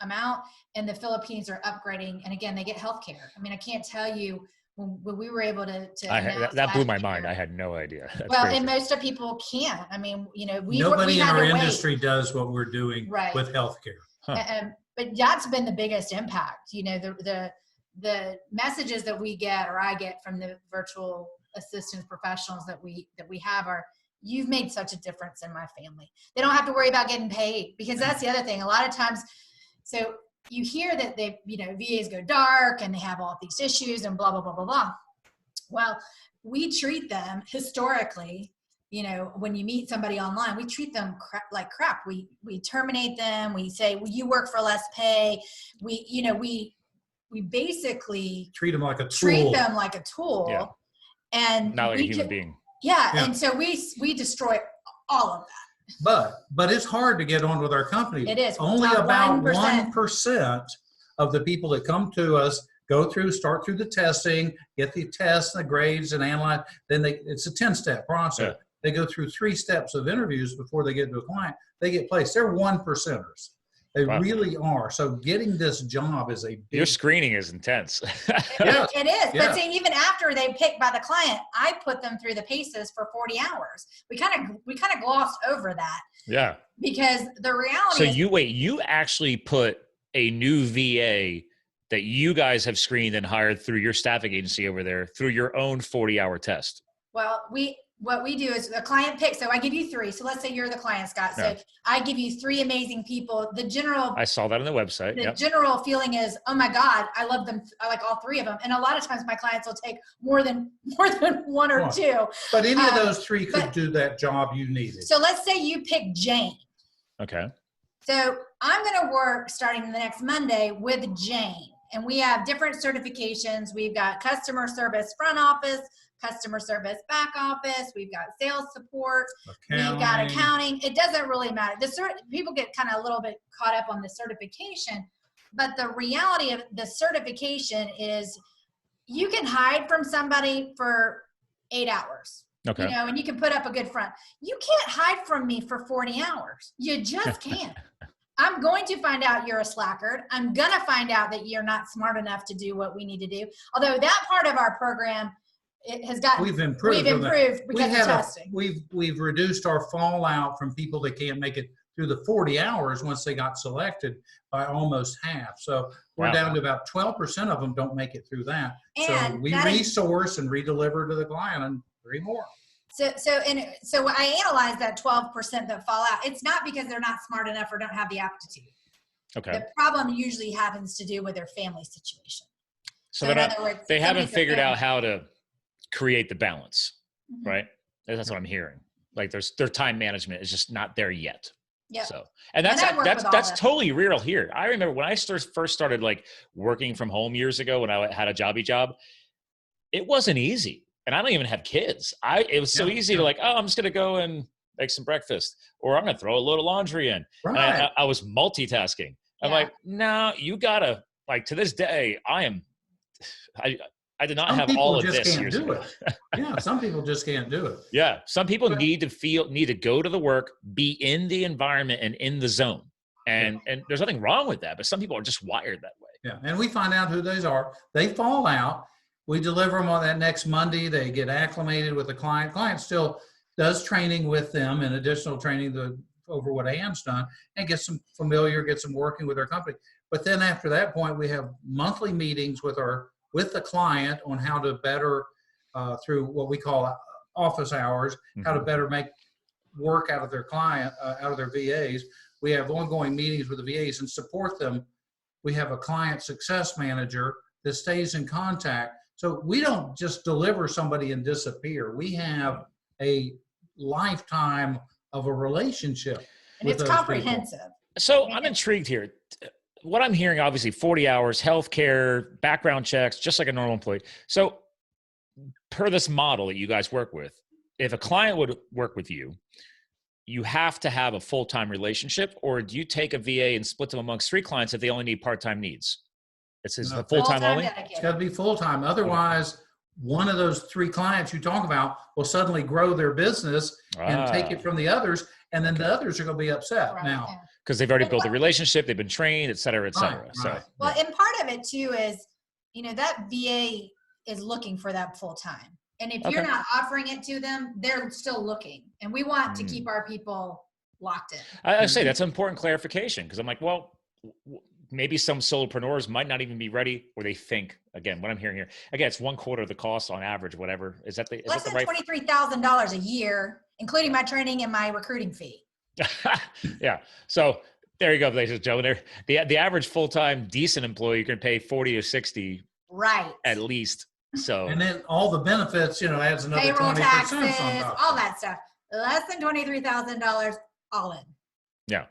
amount, and the Philippines are upgrading, and again, they get healthcare. I mean, I can't tell you when we were able to that blew my mind. I had no idea. That's crazy. And most of people can't. I mean, nobody in our industry does what we're doing with healthcare. But that's been the biggest impact. The messages that we get, or I get, from the virtual assistance professionals that we have are, you've made such a difference in my family. They don't have to worry about getting paid, because that's the other thing. A lot of times, so you hear that VAs go dark and they have all these issues and blah, blah, blah, blah, blah. Well, we treat them historically, when you meet somebody online, we treat them like crap. We terminate them. We say, well, you work for less pay. We basically treat them like a tool. Yeah. And not like a human being. Yeah. And so we destroy all of that. But it's hard to get on with our company. It is. Only about 1% of the people that come to us start through the testing, get the tests and the grades and analyze. Then it's a 10-step process. Yeah. They go through 3 steps of interviews before they get to a client. They get placed. They're 1%ers. They Wow. really are. So getting this job is a big. Your screening is intense. Yes. It is. Yeah. But see, even after they picked by the client, I put them through the paces for 40 hours. We kind of glossed over that Yeah. because the reality So is, you actually put a new VA that you guys have screened and hired through your staffing agency over there through your own 40-hour test. well, what we do is the client picks. So I give you 3. So let's say you're the client, Scott. So Yeah. I give you 3 amazing people. I saw that on the website. The Yep. general feeling is, oh my God, I love them. I like all 3 of them. And a lot of times my clients will take more than 1 or 2. But any of those 3 could but- do that job you needed. So let's say you pick Jane. Okay. So I'm going to work starting the next Monday with Jane. And we have different certifications. We've got customer service front office, customer service back office. We've got sales support. We've got accounting. It doesn't really matter. People get kind of a little bit caught up on the certification. But the reality of the certification is you can hide from somebody for 8 hours. Okay. And you can put up a good front. You can't hide from me for 40 hours. You just can't. I'm going to find out you're a slacker. I'm going to find out that you're not smart enough to do what we need to do. Although that part of our program, it has gotten, We've improved because of testing. We've reduced our fallout from people that can't make it through the 40 hours once they got selected by almost half. So we're Wow. down to about 12% of them don't make it through that. So And we that is- resource and redeliver to the client and 3 more. So I analyzed that 12% that fall out. It's not because they're not smart enough or don't have the aptitude. Okay. The problem usually happens to do with their family situation. So in they're not, other words, they haven't somebody's a figured out family. how to create the balance, Mhm. right? That's what I'm hearing. Like their time management is just not there yet. Yep. So, and And I work with all that's that. totally real here. I remember when I first started like working from home years ago when I had a job, it wasn't easy. And I don't even have kids. It was so Yeah, easy to like, oh, I'm just going to go and make some breakfast, or I'm going to throw a load of laundry in. And Right. I was multitasking. I'm Yeah. like, no, you gotta, like, to this day, I did not Some have people all of just this can't years do ago. it. Yeah, some people just can't do it. Yeah. Some people But- need to go to the work, be in the environment and in the zone. And there's nothing wrong with that, but some people are just wired that way. Yeah, and we find out who those are. They fall out. We deliver them on that next Monday. They get acclimated with the client. Client still does training with them and additional training over what Ann's done, and gets them familiar, gets them working with our company. But then after that point, we have monthly meetings with the client on how to better, through what we call office hours, how to better make work out of their client, out of their VAs. We have ongoing meetings with the VAs and support them. We have a client success manager that stays in contact. So we don't just deliver somebody and disappear. We have a lifetime of a relationship. And with it's those people. comprehensive. So I'm intrigued here. What I'm hearing, obviously 40 hours, healthcare, background checks, just like a normal employee. So per this model that you guys work with, if a client would work with you, you have to have a full-time relationship, or do you take a VA and split them amongst 3 clients if they only need part-time needs? It's No. a full-time only? It's dedicated. got to be full-time. Otherwise, one of those 3 clients you talk about will suddenly grow their business and take it from the others, and then the others are going to be upset. Right, Now, yeah. Because they've already built a relationship, they've been trained, et cetera, et cetera. Right, So, right. Well, and part of it too is, that VA is looking for that full time. And if you're Okay. not offering it to them, they're still looking. And we want to keep our people locked in. I say that's an important clarification, because I'm like, well, maybe some solopreneurs might not even be ready, or they think, again, what I'm hearing here, again, it's 1/4 of the cost on average, whatever. Is that the Less than right? $23,000 a year, including my training and my recruiting fee. Yeah. So there you go, ladies and gentlemen. The average full-time decent employee, you can pay 40 or 60 Right. at least. So and then all the benefits, adds another Payroll 20% on taxes, top. all that stuff. Less than $23,000 all in. yeah,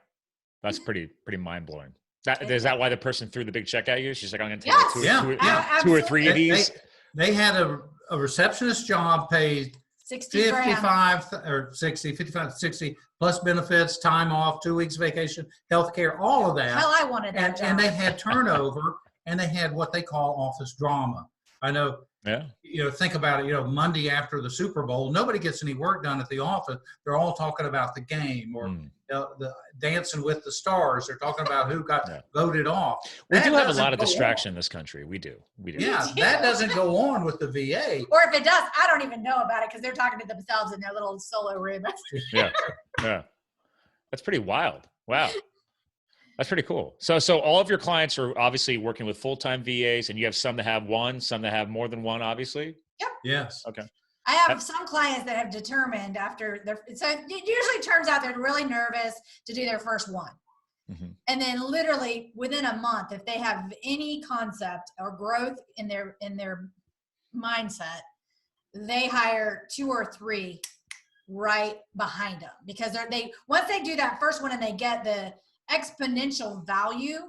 that's pretty mind-blowing. Is that why the person threw the big check at you? She's like, I'm going to take Yes. two, Yeah, two, yeah. two or 3 of They- these. They had a receptionist job paid 60 grand. 55 or 60, 55, 60 plus benefits, time off, 2 weeks vacation, healthcare, all of that. Hell, I wanted that job. And they had turnover, and they had what they call office drama. I know, Yeah. think about it, Monday after the Super Bowl, nobody gets any work done at the office. They're all talking about the game or the Dancing with the Stars. They're talking about who got voted off. We That do have a lot doesn't of go distraction on. in this country. We do. Yeah, that doesn't go on with the VA. Or if it does, I don't even know about it because they're talking to themselves in their little solo room. Yeah. That's pretty wild. Wow. That's pretty cool. So all of your clients are obviously working with full-time VAs, and you have some that have one, some that have more than one, obviously? Yep. Yes. Okay. I have some clients that have determined so it usually turns out they're really nervous to do their first one. Mm-hmm. And then literally within a month, if they have any concept or growth in their mindset, they hire 2 or 3 right behind them, because once they do that first one and they get the exponential value,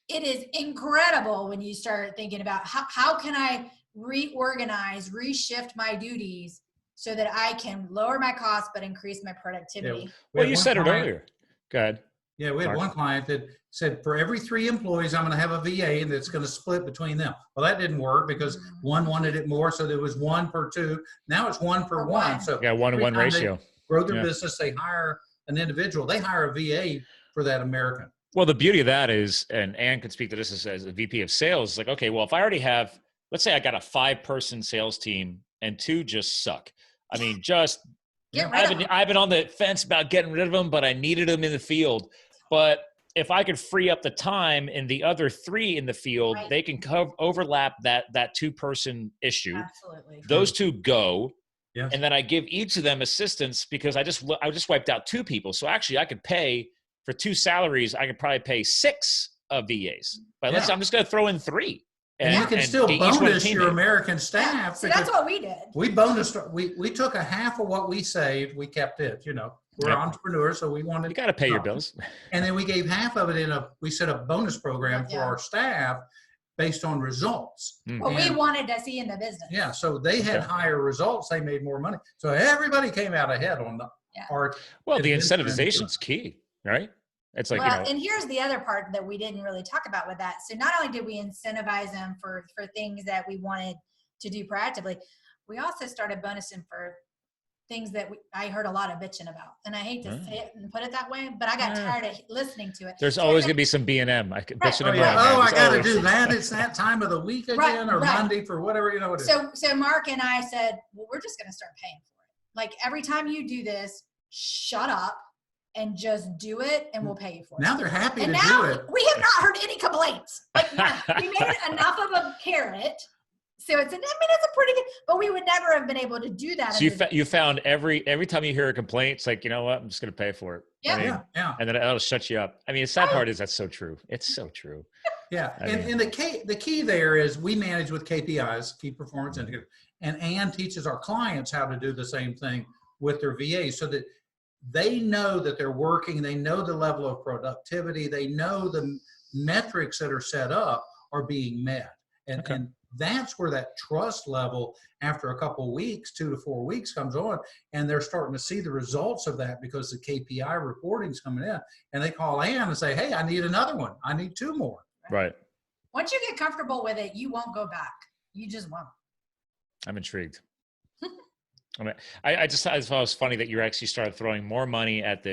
it is incredible when you start thinking about how can I reorganize, reshift my duties so that I can lower my costs but increase my productivity. Yeah, well, you said it earlier. Go ahead. Yeah, we had one client that said for every 3 employees, I'm going to have a VA, and it's going to split between them. Well, that didn't work because one wanted it more, so there was 1 per 2. Now it's 1 per 1. So 1-to-1 ratio. Grow their business. They hire an individual. They hire a VA for that American. Well, the beauty of that is, and Ann can speak to this as a VP of sales, it's like, okay, well, if I already have, let's say I got a 5-person sales team and 2 just suck. I mean, I've been on the fence about getting rid of them, but I needed them in the field. But if I could free up the time in the other 3 in the field, they can overlap that 2-person issue. Absolutely. Those 2 go. Yes. And then I give each of them assistance because I just wiped out 2 people. So actually I could pay for 2 salaries. I could probably pay 6 VAs, but I'm just going to throw in 3. And you can still bonus your American staff. So that's what we did. We bonused. We took a half of what we saved. We kept it. We're entrepreneurs, so we wanted. You got to pay your bills. And then we gave half of it we set up a bonus program for our staff based on results. What we wanted to see in the business. Yeah, so they had higher results. They made more money. So everybody came out ahead on the art. Well, the incentivization's key, right? It's like, and here's the other part that we didn't really talk about with that. So not only did we incentivize them for things that we wanted to do proactively, we also started bonusing for things that I heard a lot of bitching about. And I hate to say it and put it that way, but I got tired of listening to it. There's always going to be some B&M. I could bitching I got to do that. It's that time of the week again, or Monday for whatever, it is. So Mark and I said, well, we're just going to start paying for it. Like every time you do this, shut up and just do it, and we'll pay you for it. Now they're happy to do it. We have not heard any complaints. Like we made it enough of a carrot. So it's a pretty good, but we would never have been able to do that. So you found every time you hear a complaint, it's like, you know what, I'm just going to pay for it. Yeah. And then it'll shut you up. I mean, the sad part is that's so true. It's so true. Yeah. And the key there is we manage with KPIs, key performance indicators, and Ann teaches our clients how to do the same thing with their VAs so that they know that they're working, they know the level of productivity, they know the metrics that are set up are being met. And that's where that trust level after a couple of weeks, 2 to 4 weeks comes on, and they're starting to see the results of that because the KPI reporting's coming in, and they call Ann and say, hey, I need another one. I need 2 more. Right. Once you get comfortable with it, you won't go back. You just won't. I'm intrigued. I just thought it was funny that you actually started throwing more money at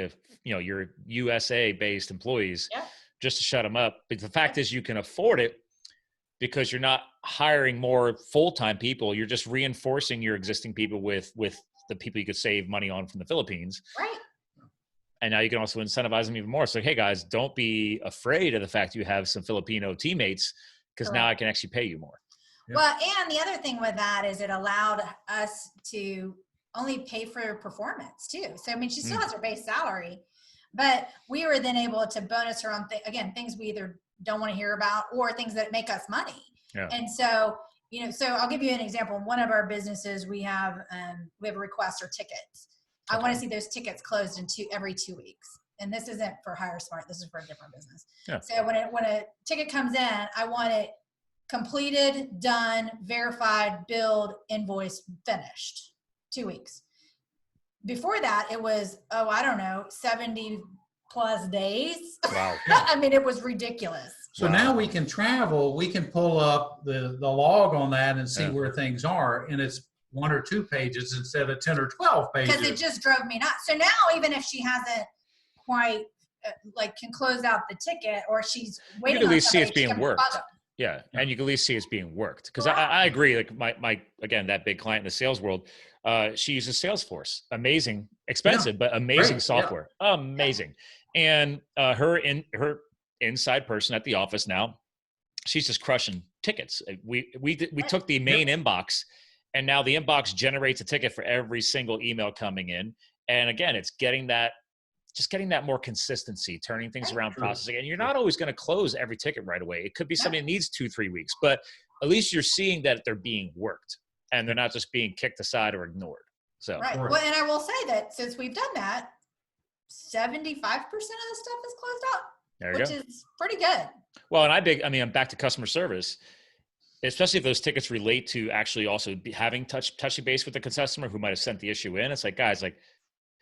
your USA-based employees just to shut them up. But the fact is you can afford it because you're not hiring more full-time people. You're just reinforcing your existing people with the people you could save money on from the Philippines. Right. And now you can also incentivize them even more. So, hey guys, don't be afraid of the fact you have some Filipino teammates, because now I can actually pay you more. Yeah. Well, and the other thing with that is it allowed us to only pay for performance too. So, I mean, she still has her base salary, but we were then able to bonus her on, things we either don't want to hear about or things that make us money. Yeah. And so, so I'll give you an example. In one of our businesses, we have a request or tickets. I want to see those tickets closed every 2 weeks. And this isn't for HireSmart. This is for a different business. Yeah. So when a ticket comes in, I want it completed, done, verified, billed, invoice, finished. 2 weeks. Before that, it was, 70 plus days. Wow. I mean, it was ridiculous. So now we can travel, we can pull up the log on that and see where things are. And it's 1 or 2 pages instead of 10 or 12 pages. Because it just drove me nuts. So now even if she hasn't quite can close out the ticket, or she's waiting, you can at least see somebody it's being to worked. bug 'em. Yeah, and you can at least see it's being worked. Because I agree. Like my again, that big client in the sales world, she uses Salesforce. Amazing, expensive, but amazing software. Amazing. And her inside person at the office now, she's just crushing tickets. We took the main inbox, and now the inbox generates a ticket for every single email coming in. And again, it's getting that more consistency, turning things around, processing. And you're not always going to close every ticket right away. It could be something that needs 2-3 weeks, but at least you're seeing that they're being worked and they're not just being kicked aside or ignored. So, Well, and I will say that since we've done that, 75% of the stuff is closed out, which is pretty good. Well, and I'm back to customer service, especially if those tickets relate to actually also having touchy base with the customer who might have sent the issue in. It's like, guys,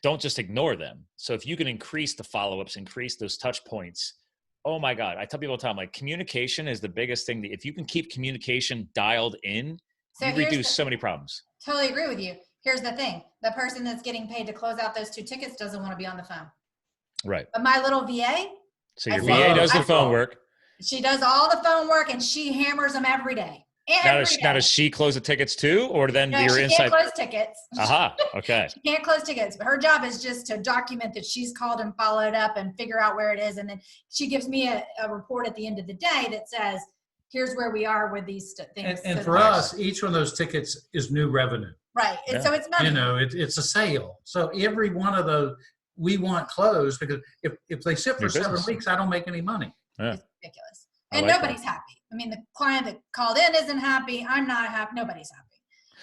don't just ignore them. So if you can increase the follow-ups, increase those touch points, oh my God. I tell people all the time, communication is the biggest thing. If you can keep communication dialed in, you reduce so many problems. Totally agree with you. Here's the thing. The person that's getting paid to close out those 2 tickets doesn't want to be on the phone. Right. But my little VA. So your VA does the phone work. She does all the phone work and she hammers them every day. Now does she close the tickets too, or then you're inside? She can't close tickets. Aha, okay. She can't close tickets. Her job is just to document that she's called and followed up and figure out where it is. And then she gives me a report at the end of the day that says, here's where we are with these things. And for us, each one of those tickets is new revenue. Right. And so it's money. It's a sale. So every one of those we want closed, because if they sit for 7 weeks, I don't make any money. It's ridiculous. And nobody's happy. I mean, the client that called in isn't happy. I'm not happy. Nobody's happy.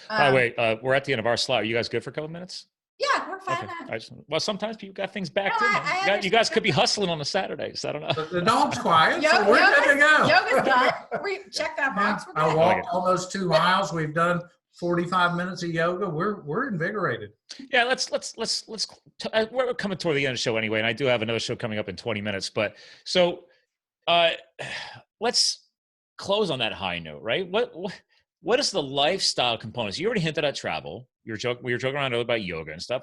By the way, we're at the end of our slot. Are you guys good for a couple minutes? Yeah, we're fine. Okay. Well, sometimes people got things backed in. You guys could be hustling on a Saturday, so I don't know. The dog's quiet, so we're good to go. Yoga's done. Check that box. I walked all those 2 miles. We've done 45 minutes of yoga. We're invigorated. Yeah, we're coming toward the end of the show anyway, and I do have another show coming up in 20 minutes. But so let's close on that high note, right? What is the lifestyle components? You already hinted at travel. We were joking around about yoga and stuff.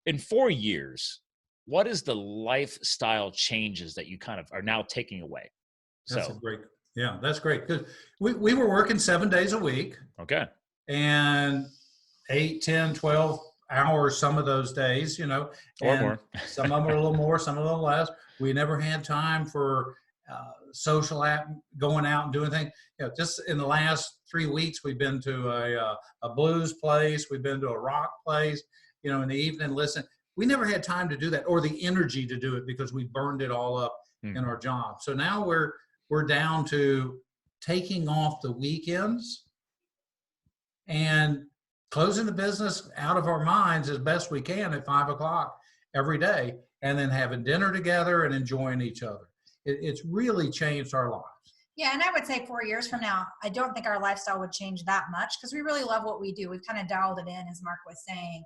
In 4 years, what is the lifestyle changes that you kind of are now taking away? That's great. Because we were working 7 days a week. Okay. And 8, 10, 12 hours some of those days, or more. Some of them are a little more, some a little less. We never had time for social going out and doing things. Just in the last 3 weeks, we've been to a blues place. We've been to a rock place, in the evening, listen. We never had time to do that, or the energy to do it, because we burned it all up in our job. So now we're down to taking off the weekends and closing the business out of our minds as best we can at 5 o'clock every day, and then having dinner together and enjoying each other. It's really changed our lives. Yeah, and I would say 4 years from now, I don't think our lifestyle would change that much, because we really love what we do. We've kind of dialed it in, as Mark was saying.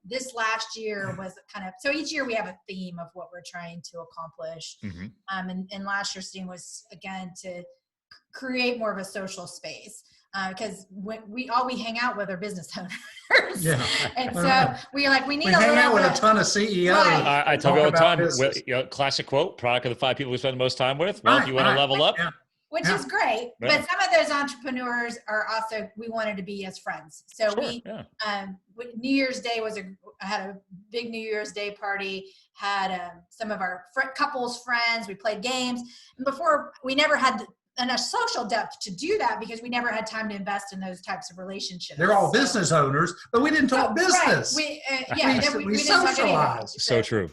This last year was so each year we have a theme of what we're trying to accomplish. Mm-hmm. And last year's theme was, again, to create more of a social space. Because we hang out with our business owners, and so we need to hang out with a ton of CEOs. Right. I tell you all the time. Classic quote: "Product of the 5 people we spend the most time with." Well, if you want to level up, which is great. But some of those entrepreneurs are also, we wanted to be as friends. So New Year's Day I had a big New Year's Day party. Had some of our couples friends. We played games, and before we never had enough social depth to do that, because we never had time to invest in those types of relationships. They're all business owners, but we didn't talk business. Right. We socialized. So true.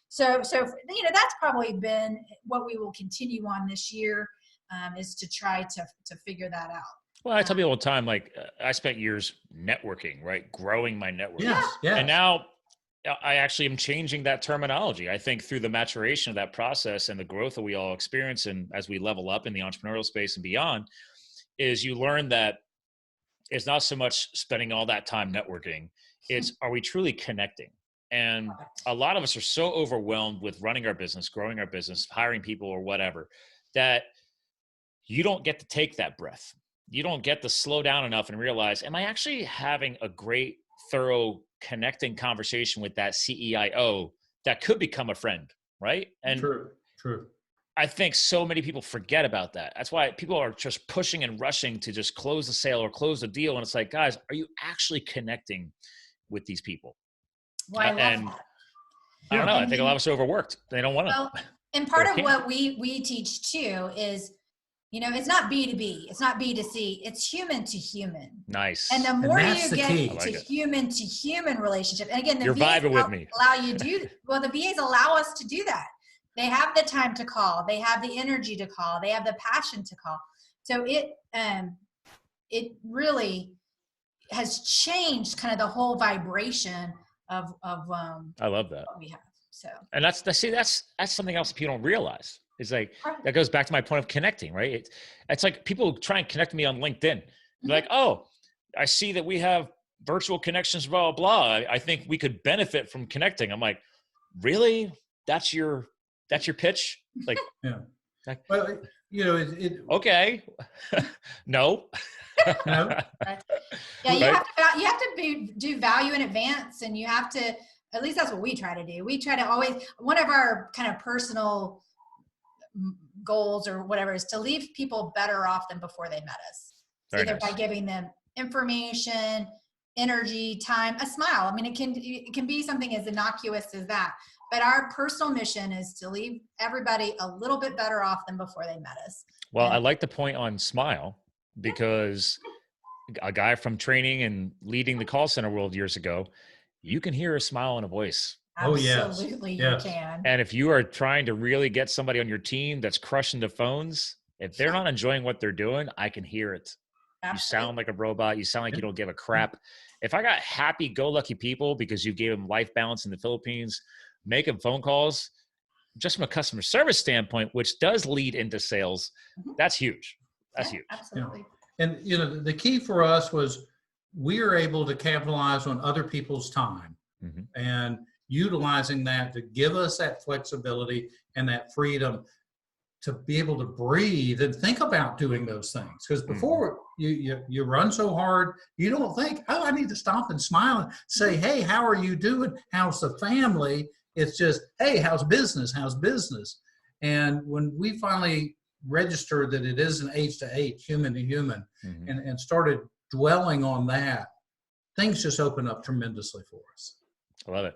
So that's probably been what we will continue on this year, is to try to figure that out. Well, I tell people all the time, I spent years networking, right? Growing my network. Yes. And now I actually am changing that terminology. I think through the maturation of that process and the growth that we all experience, and as we level up in the entrepreneurial space and beyond, is you learn that it's not so much spending all that time networking. It's, are we truly connecting? And a lot of us are so overwhelmed with running our business, growing our business, hiring people or whatever, that you don't get to take that breath. You don't get to slow down enough and realize, am I actually having a great, thorough, connecting conversation with that CEIO that could become a friend, right? And True. I think so many people forget about that. That's why people are just pushing and rushing to just close the sale or close the deal. And it's like, guys, are you actually connecting with these people? Well, I love and that. I don't know. And I think a lot of us are overworked. They don't want to. Well, and part of what we teach too is, it's not B2B, it's not B2C, it's human to human. Nice. And the more you get like to human to human relationship, and again, the You're VAs vibing with me. allow you to the VAs allow us to do that. They have the time to call, they have the energy to call, they have the passion to call. So it really has changed kind of the whole vibration of I love that. what we have. So, and that's something else people don't realize. It's like, that goes back to my point of connecting, right? It's like people try and connect me on LinkedIn. They're like, oh, I see that we have virtual connections, blah, blah, blah. I think we could benefit from connecting. I'm like, really? That's your pitch? Like, Yeah. Like, well, okay. No. No. Yeah, you have to do value in advance, and you have to, at least that's what we try to do. We try to always, one of our kind of personal goals or whatever is to leave people better off than before they met us. Either by giving them information, energy, time, a smile. I mean, it can be something as innocuous as that. But our personal mission is to leave everybody a little bit better off than before they met us. Well, I like the point on smile, because a guy from training and leading the call center world years ago, you can hear a smile in a voice. Absolutely, you can. And if you are trying to really get somebody on your team that's crushing the phones, if they're not enjoying what they're doing, I can hear it. Absolutely. You sound like a robot. You sound like you don't give a crap. If I got happy-go-lucky people because you gave them life balance in the Philippines, making phone calls, just from a customer service standpoint, which does lead into sales, that's huge. That's huge. Absolutely. And, the key for us was we are able to capitalize on other people's time and utilizing that to give us that flexibility and that freedom to be able to breathe and think about doing those things. Because before you run so hard, you don't think, oh, I need to stop and smile and say, hey, how are you doing? How's the family? It's just, hey, how's business? How's business? And when we finally registered that it is an H to H, human to human, and started dwelling on that, things just open up tremendously for us. I love it.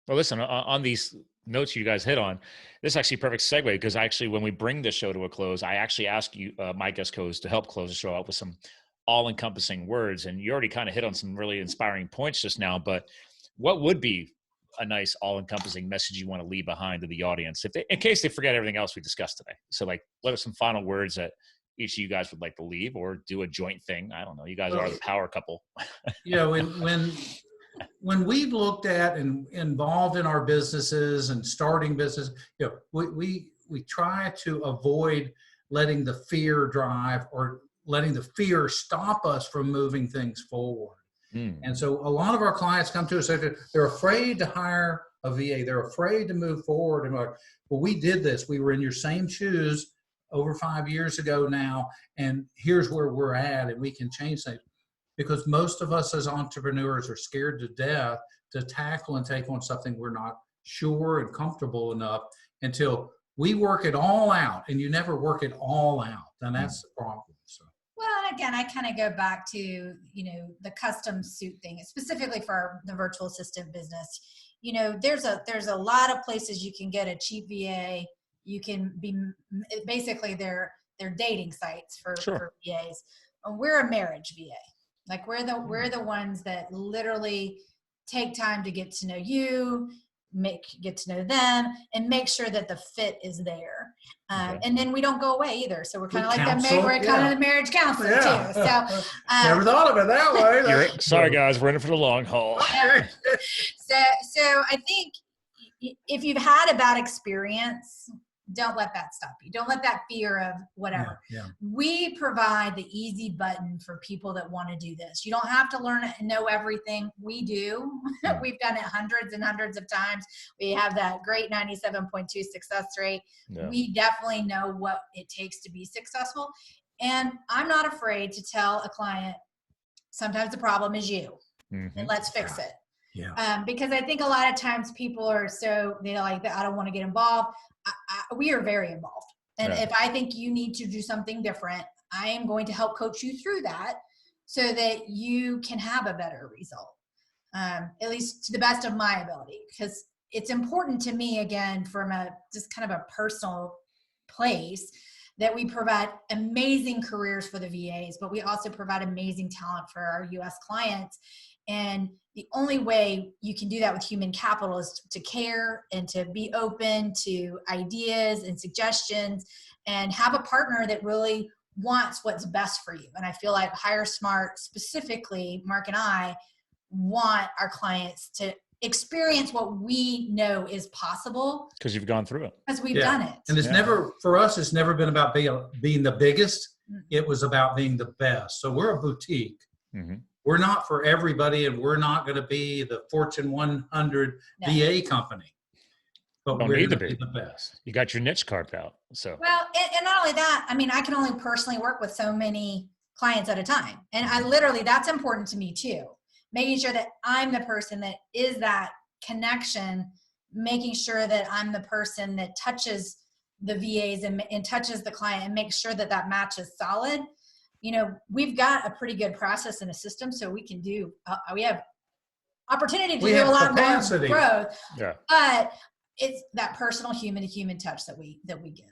Well, listen, on these notes you guys hit on, this is actually a perfect segue, because actually when we bring this show to a close, I actually ask you, my guest co-host, to help close the show out with some all-encompassing words. And you already kind of hit on some really inspiring points just now, but what would be a nice all-encompassing message you want to leave behind to the audience, in case they forget everything else we discussed today? So, like, what are some final words that each of you guys would like to leave, or do a joint thing? I don't know. You guys are the power couple. When we've looked at and involved in our businesses and starting business, we try to avoid letting the fear drive or letting the fear stop us from moving things forward. And so a lot of our clients come to us, they're afraid to hire a VA. They're afraid to move forward. And we're like, well, we did this. We were in your same shoes over 5 years ago now, and here's where we're at, and we can change things. Because most of us as entrepreneurs are scared to death to tackle and take on something we're not sure and comfortable enough until we work it all out. And you never work it all out. And that's the problem. So. Well, and again, I kind of go back to, the custom suit thing, specifically for the virtual assistant business. There's a lot of places you can get a cheap VA. You can be, basically they're dating sites for VAs. We're a marriage VA. Like we're the ones that literally take time to get to know you, get to know them, and make sure that the fit is there. And then we don't go away either. So we're kind of like the marriage counselor too. So never thought of it that way. Sorry guys, we're in it for the long haul. So I think if you've had a bad experience don't let that stop you. Don't let that fear of whatever. Yeah. We provide the easy button for people that want to do this. You don't have to learn it and know everything. We do. We've done it hundreds and hundreds of times. We have that great 97.2 success rate. Yeah. We definitely know what it takes to be successful. And I'm not afraid to tell a client, sometimes the problem is you, and let's fix it. Yeah. Because I think a lot of times people are they're like, I don't want to get involved. We are very involved. And if I think you need to do something different, I am going to help coach you through that so that you can have a better result, at least to the best of my ability. Because it's important to me, again, from just kind of a personal place, that we provide amazing careers for the VAs, but we also provide amazing talent for our US clients. And the only way you can do that with human capital is to care and to be open to ideas and suggestions and have a partner that really wants what's best for you. And I feel like HireSmart, specifically, Mark and I, want our clients to experience what we know is possible. Because you've gone through it. Because we've done it. And it's never, for us, it's never been about being the biggest. It was about being the best. So we're a boutique. We're not for everybody, and we're not going to be the Fortune 100 VA company. But we're going to be the best. You got your niche carved out. So well, and not only that, I mean, I can only personally work with so many clients at a time. And I literally, that's important to me too. Making sure that I'm the person that is that connection, making sure that I'm the person that touches the VAs and touches the client and makes sure that that match is solid. You know, we've got a pretty good process and a system, so we can do, we have opportunity to do a lot more growth, but it's that personal human to human touch that we give.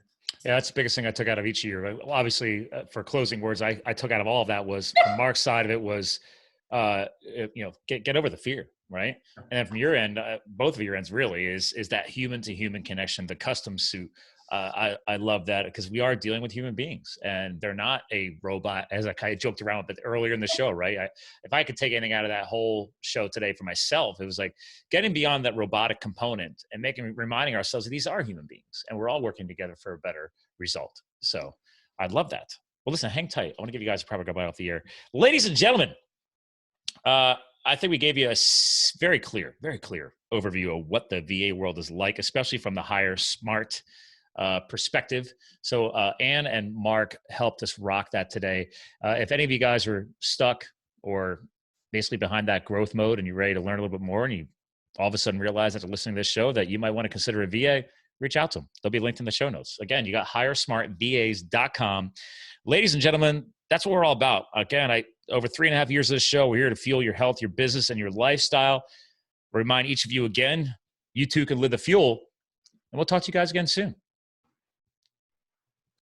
Yeah, that's the biggest thing I took out of each year. Well, obviously, for closing words, I took out of all of that was, from Mark's side of it was, get over the fear, right? And then from your end, both of your ends really is that human to human connection, the custom suit. I love that, because we are dealing with human beings and they're not a robot, as I kind of joked around with it earlier in the show, right? If I could take anything out of that whole show today for myself, it was like getting beyond that robotic component and reminding ourselves that these are human beings and we're all working together for a better result. So I love that. Well, listen, hang tight. I want to give you guys a proper goodbye off the air. Ladies and gentlemen, I think we gave you a very clear overview of what the VA world is like, especially from the HireSmart perspective. So Ann and Mark helped us rock that today. If any of you guys are stuck or basically behind that growth mode and you're ready to learn a little bit more, and you all of a sudden realize after listening to this show that you might want to consider a VA, reach out to them. They'll be linked in the show notes. Again, you got HireSmartVAs.com. Ladies and gentlemen, that's what we're all about. Again, over 3.5 years of this show, we're here to fuel your health, your business, and your lifestyle. Remind each of you again, you too can live the fuel. And we'll talk to you guys again soon.